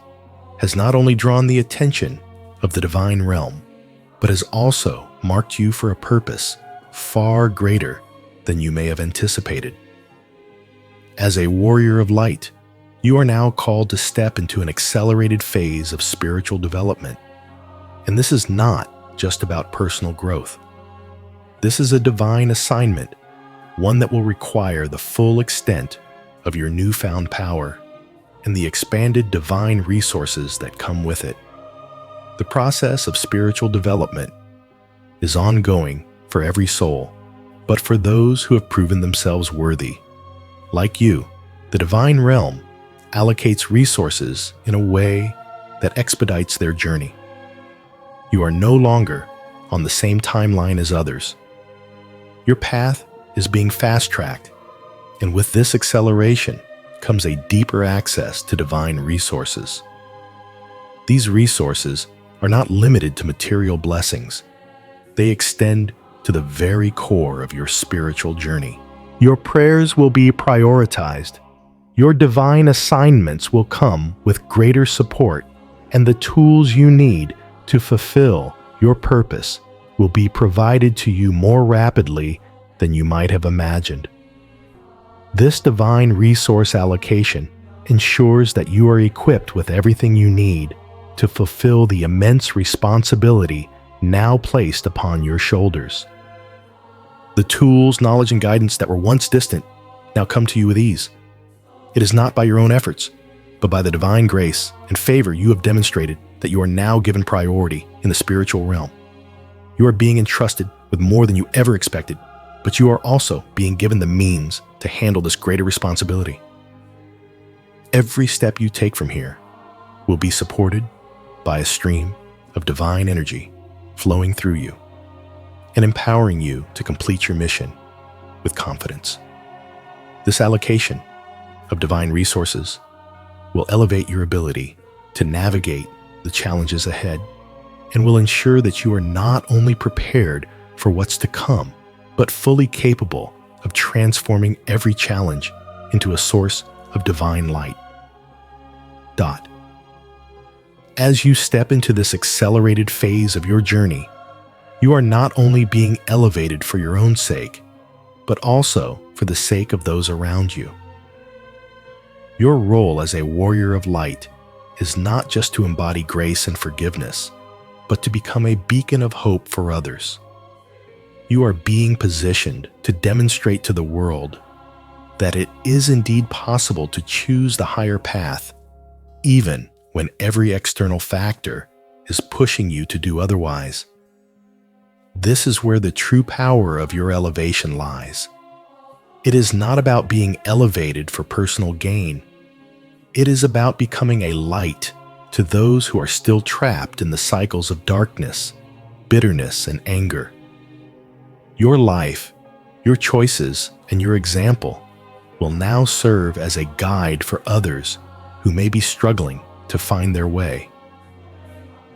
has not only drawn the attention of the divine realm, but has also marked you for a purpose far greater than you may have anticipated. As a warrior of light, you are now called to step into an accelerated phase of spiritual development. And this is not just about personal growth. This is a divine assignment, one that will require the full extent of your newfound power and the expanded divine resources that come with it. The process of spiritual development is ongoing for every soul, but for those who have proven themselves worthy. Like you, the divine realm allocates resources in a way that expedites their journey. You are no longer on the same timeline as others. Your path is being fast-tracked, and with this acceleration comes a deeper access to divine resources. These resources are not limited to material blessings. They extend to the very core of your spiritual journey. Your prayers will be prioritized. Your divine assignments will come with greater support, and the tools you need to fulfill your purpose will be provided to you more rapidly than you might have imagined. This divine resource allocation ensures that you are equipped with everything you need to fulfill the immense responsibility now placed upon your shoulders. The tools, knowledge, and guidance that were once distant now come to you with ease. It is not by your own efforts, but by the divine grace and favor you have demonstrated that you are now given priority in the spiritual realm. You are being entrusted with more than you ever expected, but you are also being given the means to handle this greater responsibility. Every step you take from here will be supported by a stream of divine energy flowing through you and empowering you to complete your mission with confidence. This allocation of divine resources will elevate your ability to navigate the challenges ahead and will ensure that you are not only prepared for what's to come, but fully capable of transforming every challenge into a source of divine light. As you step into this accelerated phase of your journey, you are not only being elevated for your own sake, but also for the sake of those around you. Your role as a warrior of light is not just to embody grace and forgiveness, but to become a beacon of hope for others. You are being positioned to demonstrate to the world that it is indeed possible to choose the higher path, even when every external factor is pushing you to do otherwise. This is where the true power of your elevation lies. It is not about being elevated for personal gain. It is about becoming a light to those who are still trapped in the cycles of darkness, bitterness, and anger. Your life, your choices, and your example will now serve as a guide for others who may be struggling to find their way.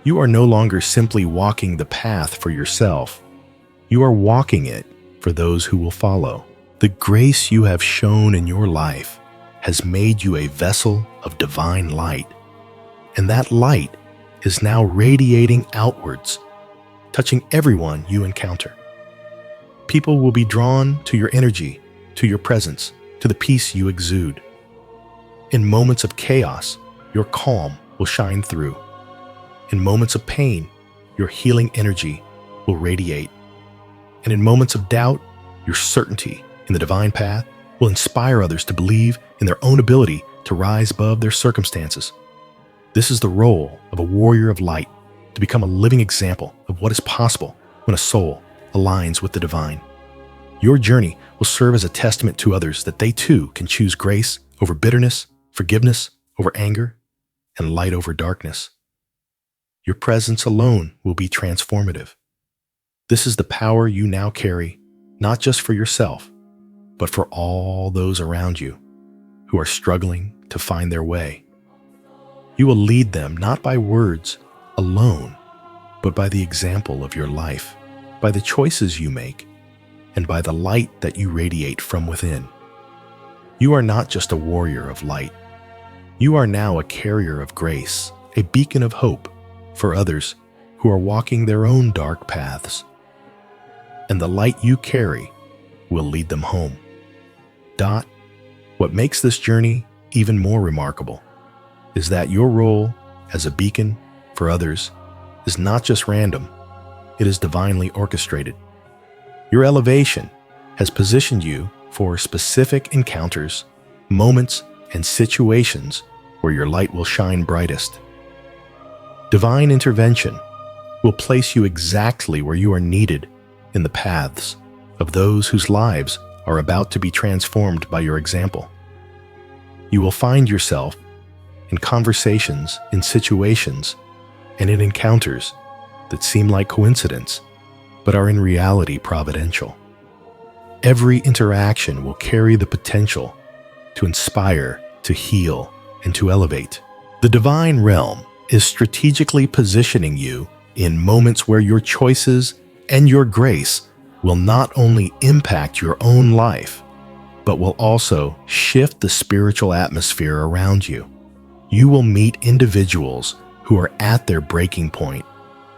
You are no longer simply walking the path for yourself. You are walking it for those who will follow. The grace you have shown in your life has made you a vessel of divine light, and that light is now radiating outwards, touching everyone you encounter. People will be drawn to your energy, to your presence, to the peace you exude. In moments of chaos, your calm will shine through. In moments of pain, your healing energy will radiate. And in moments of doubt, your certainty in the divine path will inspire others to believe in their own ability to rise above their circumstances. This is the role of a warrior of light, to become a living example of what is possible when a soul aligns with the divine. Your journey will serve as a testament to others that they too can choose grace over bitterness, forgiveness over anger, and light over darkness. Your presence alone will be transformative. This is the power you now carry, not just for yourself, but for all those around you who are struggling to find their way. You will lead them not by words alone, but by the example of your life, by the choices you make, and by the light that you radiate from within. You are not just a warrior of light. You are now a carrier of grace, a beacon of hope for others who are walking their own dark paths. And the light you carry will lead them home. What makes this journey even more remarkable is that your role as a beacon for others is not just random, it is divinely orchestrated. Your elevation has positioned you for specific encounters, moments, and situations where your light will shine brightest. Divine intervention will place you exactly where you are needed in the paths of those whose lives are about to be transformed by your example. You will find yourself in conversations, in situations, and in encounters that seem like coincidence, but are in reality providential. Every interaction will carry the potential to inspire, to heal, and to elevate. The divine realm is strategically positioning you in moments where your choices and your grace will not only impact your own life, but will also shift the spiritual atmosphere around you. You will meet individuals who are at their breaking point,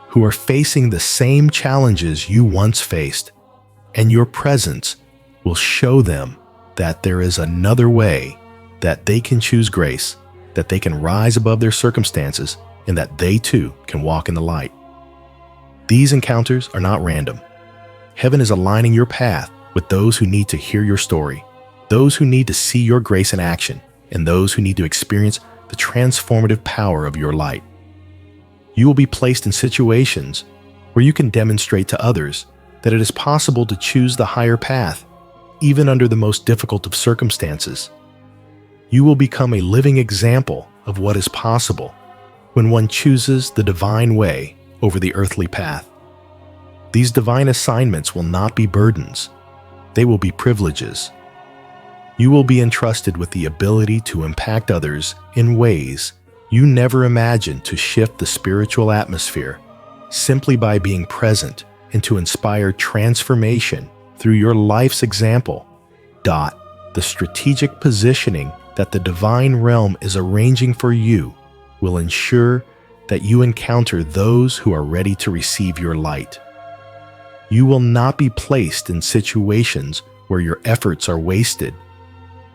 who are facing the same challenges you once faced, and your presence will show them that there is another way, that they can choose grace, that they can rise above their circumstances, and that they too can walk in the light. These encounters are not random. Heaven is aligning your path with those who need to hear your story, those who need to see your grace in action, and those who need to experience the transformative power of your light. You will be placed in situations where you can demonstrate to others that it is possible to choose the higher path, even under the most difficult of circumstances. You will become a living example of what is possible when one chooses the divine way over the earthly path. These divine assignments will not be burdens. They will be privileges. You will be entrusted with the ability to impact others in ways you never imagined, to shift the spiritual atmosphere simply by being present and to inspire transformation through your life's example. The strategic positioning that the divine realm is arranging for you will ensure that you encounter those who are ready to receive your light. You will not be placed in situations where your efforts are wasted.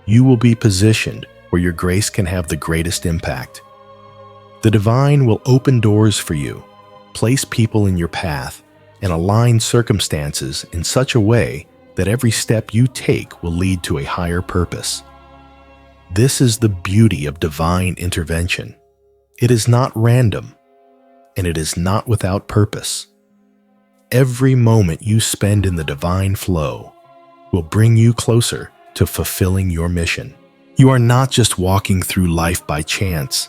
You will be positioned where your grace can have the greatest impact. The divine will open doors for you, place people in your path, and align circumstances in such a way that every step you take will lead to a higher purpose. This is the beauty of divine intervention. It is not random, and it is not without purpose. Every moment you spend in the divine flow will bring you closer to fulfilling your mission. You are not just walking through life by chance.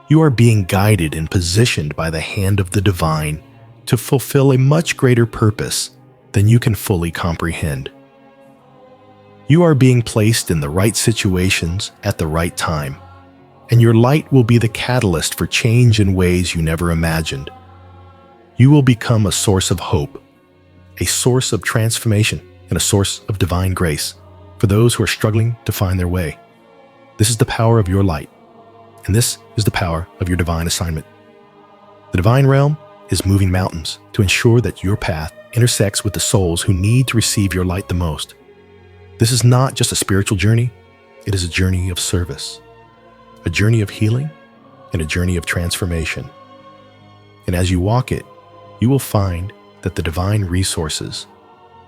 You are being guided and positioned by the hand of the divine to fulfill a much greater purpose than you can fully comprehend. You are being placed in the right situations at the right time, and your light will be the catalyst for change in ways you never imagined. You will become a source of hope, a source of transformation, and a source of divine grace for those who are struggling to find their way. This is the power of your light, and this is the power of your divine assignment. The divine realm is moving mountains to ensure that your path intersects with the souls who need to receive your light the most. This is not just a spiritual journey, it is a journey of service, a journey of healing, and a journey of transformation. And as you walk it, you will find that the divine resources,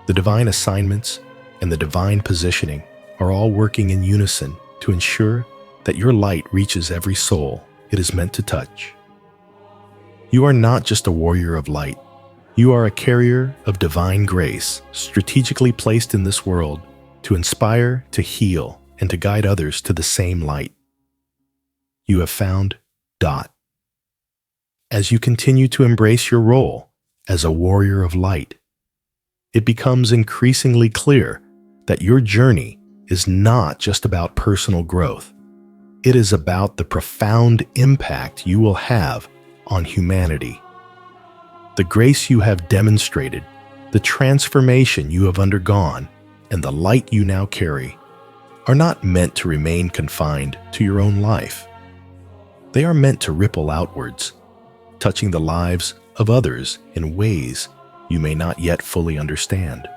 the divine assignments, and the divine positioning are all working in unison to ensure that your light reaches every soul it is meant to touch. You are not just a warrior of light. You are a carrier of divine grace, strategically placed in this world to inspire, to heal, and to guide others to the same light. You have found Dot. As you continue to embrace your role as a warrior of light, it becomes increasingly clear that your journey is not just about personal growth. It is about the profound impact you will have on humanity. The grace you have demonstrated, the transformation you have undergone, and the light you now carry are not meant to remain confined to your own life. They are meant to ripple outwards, touching the lives of others in ways you may not yet fully understand.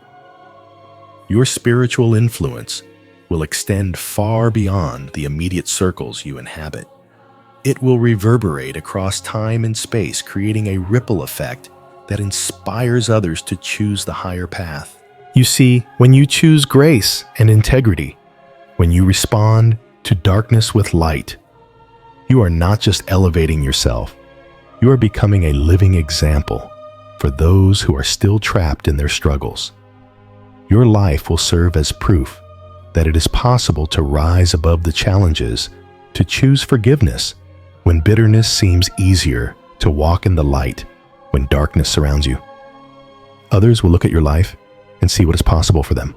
Your spiritual influence will extend far beyond the immediate circles you inhabit. It will reverberate across time and space, creating a ripple effect that inspires others to choose the higher path. You see, when you choose grace and integrity, when you respond to darkness with light, you are not just elevating yourself, you are becoming a living example for those who are still trapped in their struggles. Your life will serve as proof that it is possible to rise above the challenges, to choose forgiveness when bitterness seems easier, to walk in the light when darkness surrounds you. Others will look at your life and see what is possible for them.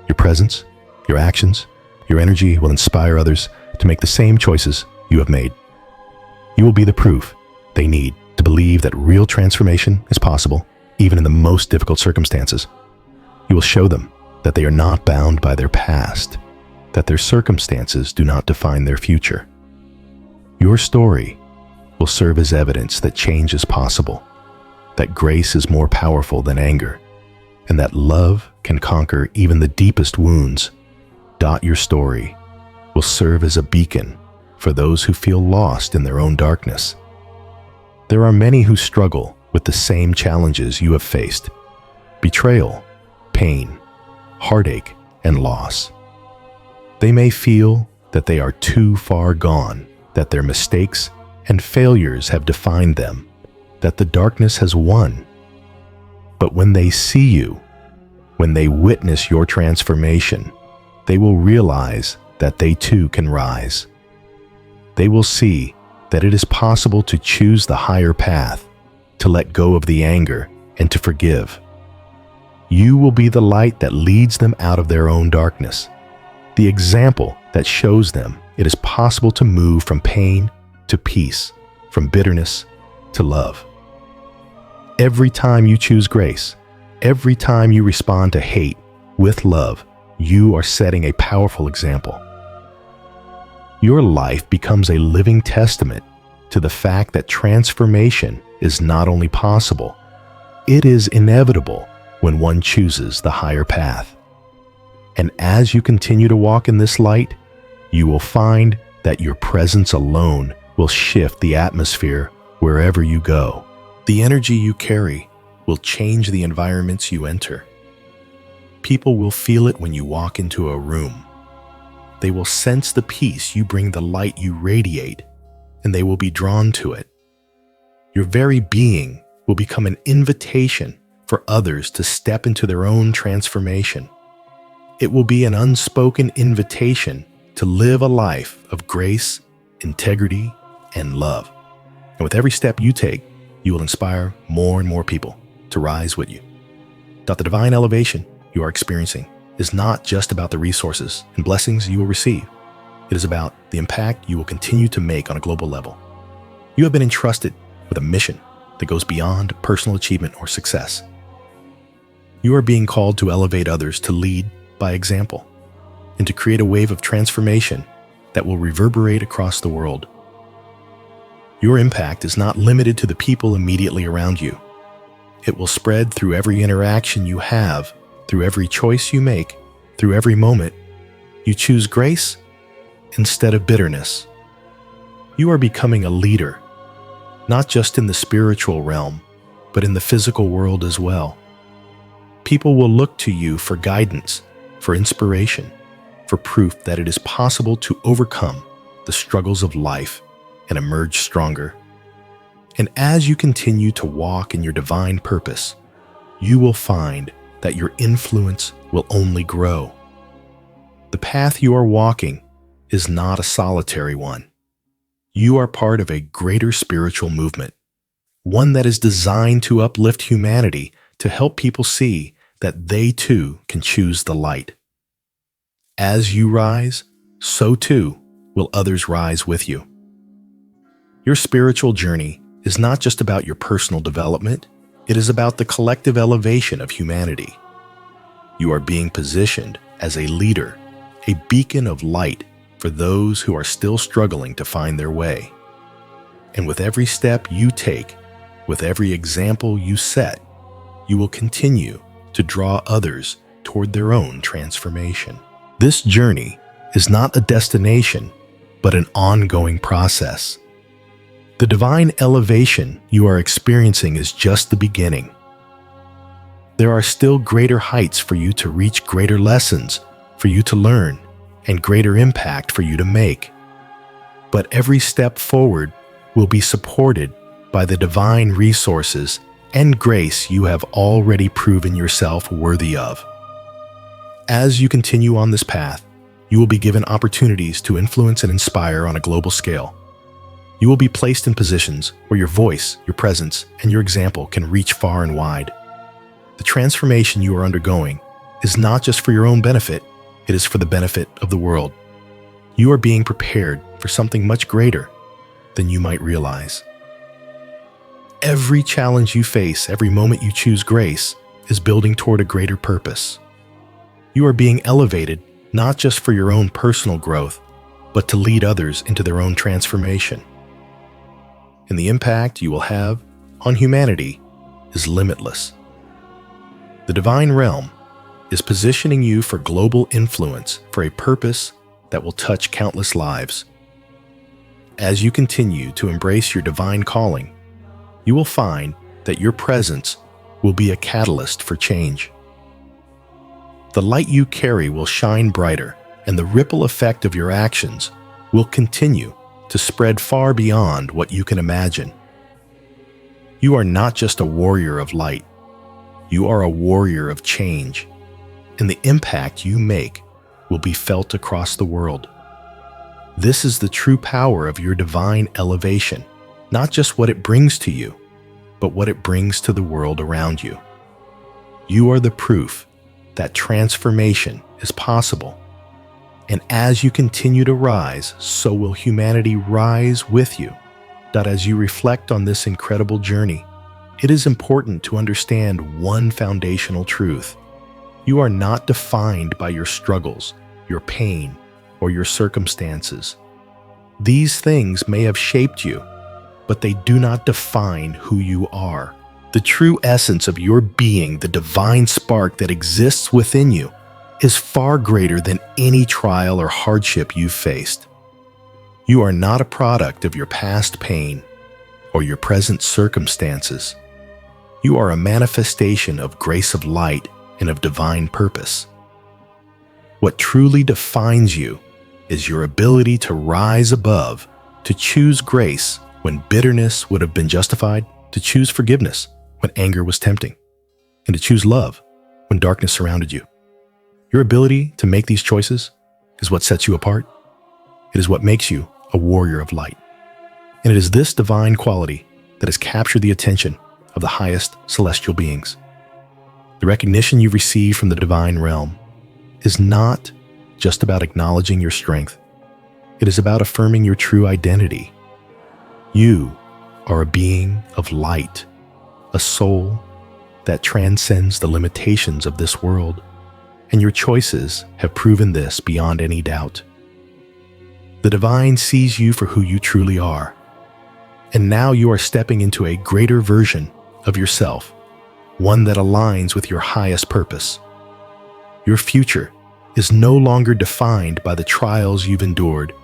Your presence, your actions, your energy will inspire others to make the same choices you have made. You will be the proof they need to believe that real transformation is possible, even in the most difficult circumstances. You will show them that they are not bound by their past, that their circumstances do not define their future. Your story will serve as evidence that change is possible, that grace is more powerful than anger, and that love can conquer even the deepest wounds. Your story will serve as a beacon for those who feel lost in their own darkness. There are many who struggle with the same challenges you have faced: betrayal, pain, heartache, and loss. They may feel that they are too far gone, that their mistakes and failures have defined them, that the darkness has won. But when they see you, when they witness your transformation, they will realize that they too can rise. They will see that it is possible to choose the higher path, to let go of the anger, and to forgive. You will be the light that leads them out of their own darkness, the example that shows them it is possible to move from pain to peace, from bitterness to love. Every time you choose grace, every time you respond to hate with love, you are setting a powerful example. Your life becomes a living testament to the fact that transformation is not only possible, it is inevitable when one chooses the higher path. And as you continue to walk in this light, you will find that your presence alone will shift the atmosphere wherever you go. The energy you carry will change the environments you enter. People will feel it when you walk into a room. They will sense the peace you bring, the light you radiate, and they will be drawn to it. Your very being will become an invitation for others to step into their own transformation. It will be an unspoken invitation to live a life of grace, integrity, and love. And with every step you take, you will inspire more and more people to rise with you. The divine elevation you are experiencing is not just about the resources and blessings you will receive. It is about the impact you will continue to make on a global level. You have been entrusted with a mission that goes beyond personal achievement or success. You are being called to elevate others, to lead by example, and to create a wave of transformation that will reverberate across the world. Your impact is not limited to the people immediately around you. It will spread through every interaction you have, through every choice you make, through every moment you choose grace instead of bitterness. You are becoming a leader, not just in the spiritual realm, but in the physical world as well. People will look to you for guidance, for inspiration, for proof that it is possible to overcome the struggles of life and emerge stronger. And as you continue to walk in your divine purpose, you will find that your influence will only grow. The path you are walking is not a solitary one. You are part of a greater spiritual movement, one that is designed to uplift humanity, to help people see that they too can choose the light. As you rise, so too will others rise with you. Your spiritual journey is not just about your personal development, it is about the collective elevation of humanity. You are being positioned as a leader, a beacon of light for those who are still struggling to find their way. And with every step you take, with every example you set, you will continue to draw others toward their own transformation. This journey is not a destination, but an ongoing process. The divine elevation you are experiencing is just the beginning. There are still greater heights for you to reach, greater lessons for you to learn, and greater impact for you to make. But every step forward will be supported by the divine resources and grace you have already proven yourself worthy of. As you continue on this path, you will be given opportunities to influence and inspire on a global scale. You will be placed in positions where your voice, your presence, and your example can reach far and wide. The transformation you are undergoing is not just for your own benefit, it is for the benefit of the world. You are being prepared for something much greater than you might realize. Every challenge you face, every moment you choose grace, is building toward a greater purpose. You are being elevated not just for your own personal growth, but to lead others into their own transformation. And the impact you will have on humanity is limitless. The divine realm is positioning you for global influence, for a purpose that will touch countless lives. As you continue to embrace your divine calling, you will find that your presence will be a catalyst for change. The light you carry will shine brighter, and the ripple effect of your actions will continue to spread far beyond what you can imagine. You are not just a warrior of light, you are a warrior of change, and the impact you make will be felt across the world. This is the true power of your divine elevation, not just what it brings to you, but what it brings to the world around you. You are the proof that transformation is possible. And as you continue to rise, so will humanity rise with you. That as you reflect on this incredible journey, it is important to understand one foundational truth. You are not defined by your struggles, your pain, or your circumstances. These things may have shaped you, but they do not define who you are. The true essence of your being, the divine spark that exists within you, is far greater than any trial or hardship you've faced. You are not a product of your past pain or your present circumstances. You are a manifestation of grace of light and of divine purpose. What truly defines you is your ability to rise above, to choose grace when bitterness would have been justified, to choose forgiveness when anger was tempting, and to choose love when darkness surrounded you. Your ability to make these choices is what sets you apart. It is what makes you a warrior of light. And it is this divine quality that has captured the attention of the highest celestial beings. The recognition you receive from the divine realm is not just about acknowledging your strength. It is about affirming your true identity. You are a being of light, a soul that transcends the limitations of this world, and your choices have proven this beyond any doubt. The divine sees you for who you truly are, and now you are stepping into a greater version of yourself, one that aligns with your highest purpose. Your future is no longer defined by the trials you've endured,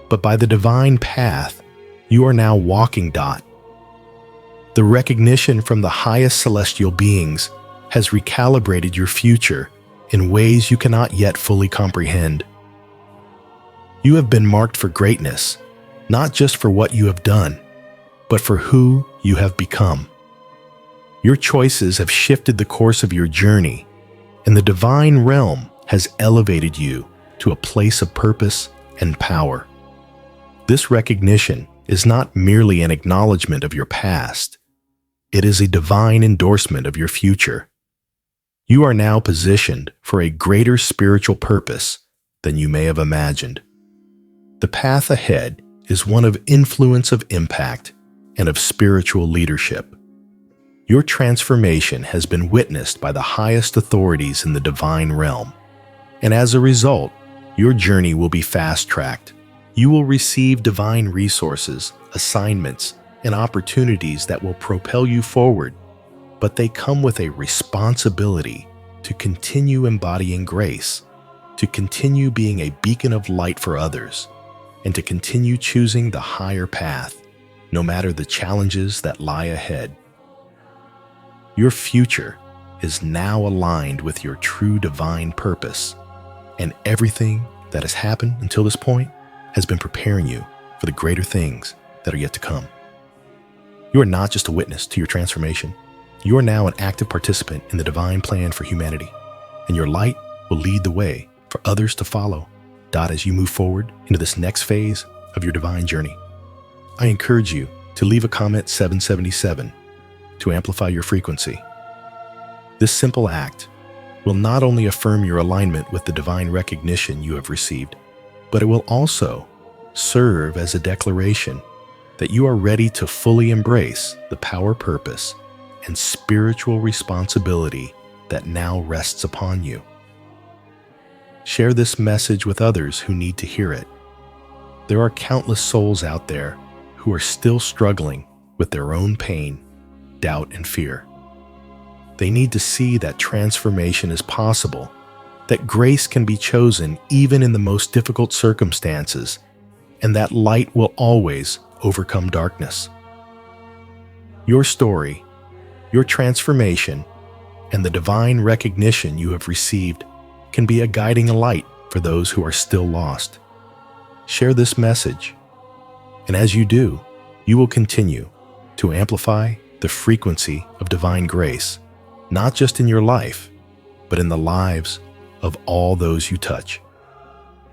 but by the divine path you are now walking. The recognition from the highest celestial beings has recalibrated your future in ways you cannot yet fully comprehend. You have been marked for greatness, not just for what you have done, but for who you have become. Your choices have shifted the course of your journey, and the divine realm has elevated you to a place of purpose and power. This recognition is not merely an acknowledgement of your past. It is a divine endorsement of your future. You are now positioned for a greater spiritual purpose than you may have imagined. The path ahead is one of influence, of impact, and of spiritual leadership. Your transformation has been witnessed by the highest authorities in the divine realm, and as a result, your journey will be fast-tracked. You will receive divine resources, assignments, and opportunities that will propel you forward, but they come with a responsibility to continue embodying grace, to continue being a beacon of light for others, and to continue choosing the higher path, no matter the challenges that lie ahead. Your future is now aligned with your true divine purpose, and everything that has happened until this point has been preparing you for the greater things that are yet to come. You are not just a witness to your transformation. You are now an active participant in the divine plan for humanity, and your light will lead the way for others to follow. As you move forward into this next phase of your divine journey, I encourage you to leave a comment 777 to amplify your frequency. This simple act will not only affirm your alignment with the divine recognition you have received, but it will also serve as a declaration that you are ready to fully embrace the power, purpose, and spiritual responsibility that now rests upon you. Share this message with others who need to hear it. There are countless souls out there who are still struggling with their own pain, doubt, and fear. They need to see that transformation is possible, that grace can be chosen even in the most difficult circumstances, and that light will always overcome darkness. Your story, your transformation, and the divine recognition you have received can be a guiding light for those who are still lost. Share this message, and as you do, you will continue to amplify the frequency of divine grace, not just in your life, but in the lives of all those you touch.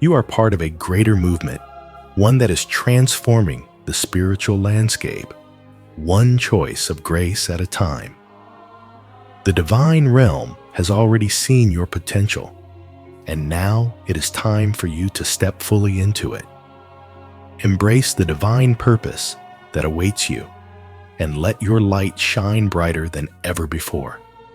You are part of a greater movement, one that is transforming the spiritual landscape, one choice of grace at a time. The divine realm has already seen your potential, and now it is time for you to step fully into it. Embrace the divine purpose that awaits you, and let your light shine brighter than ever before.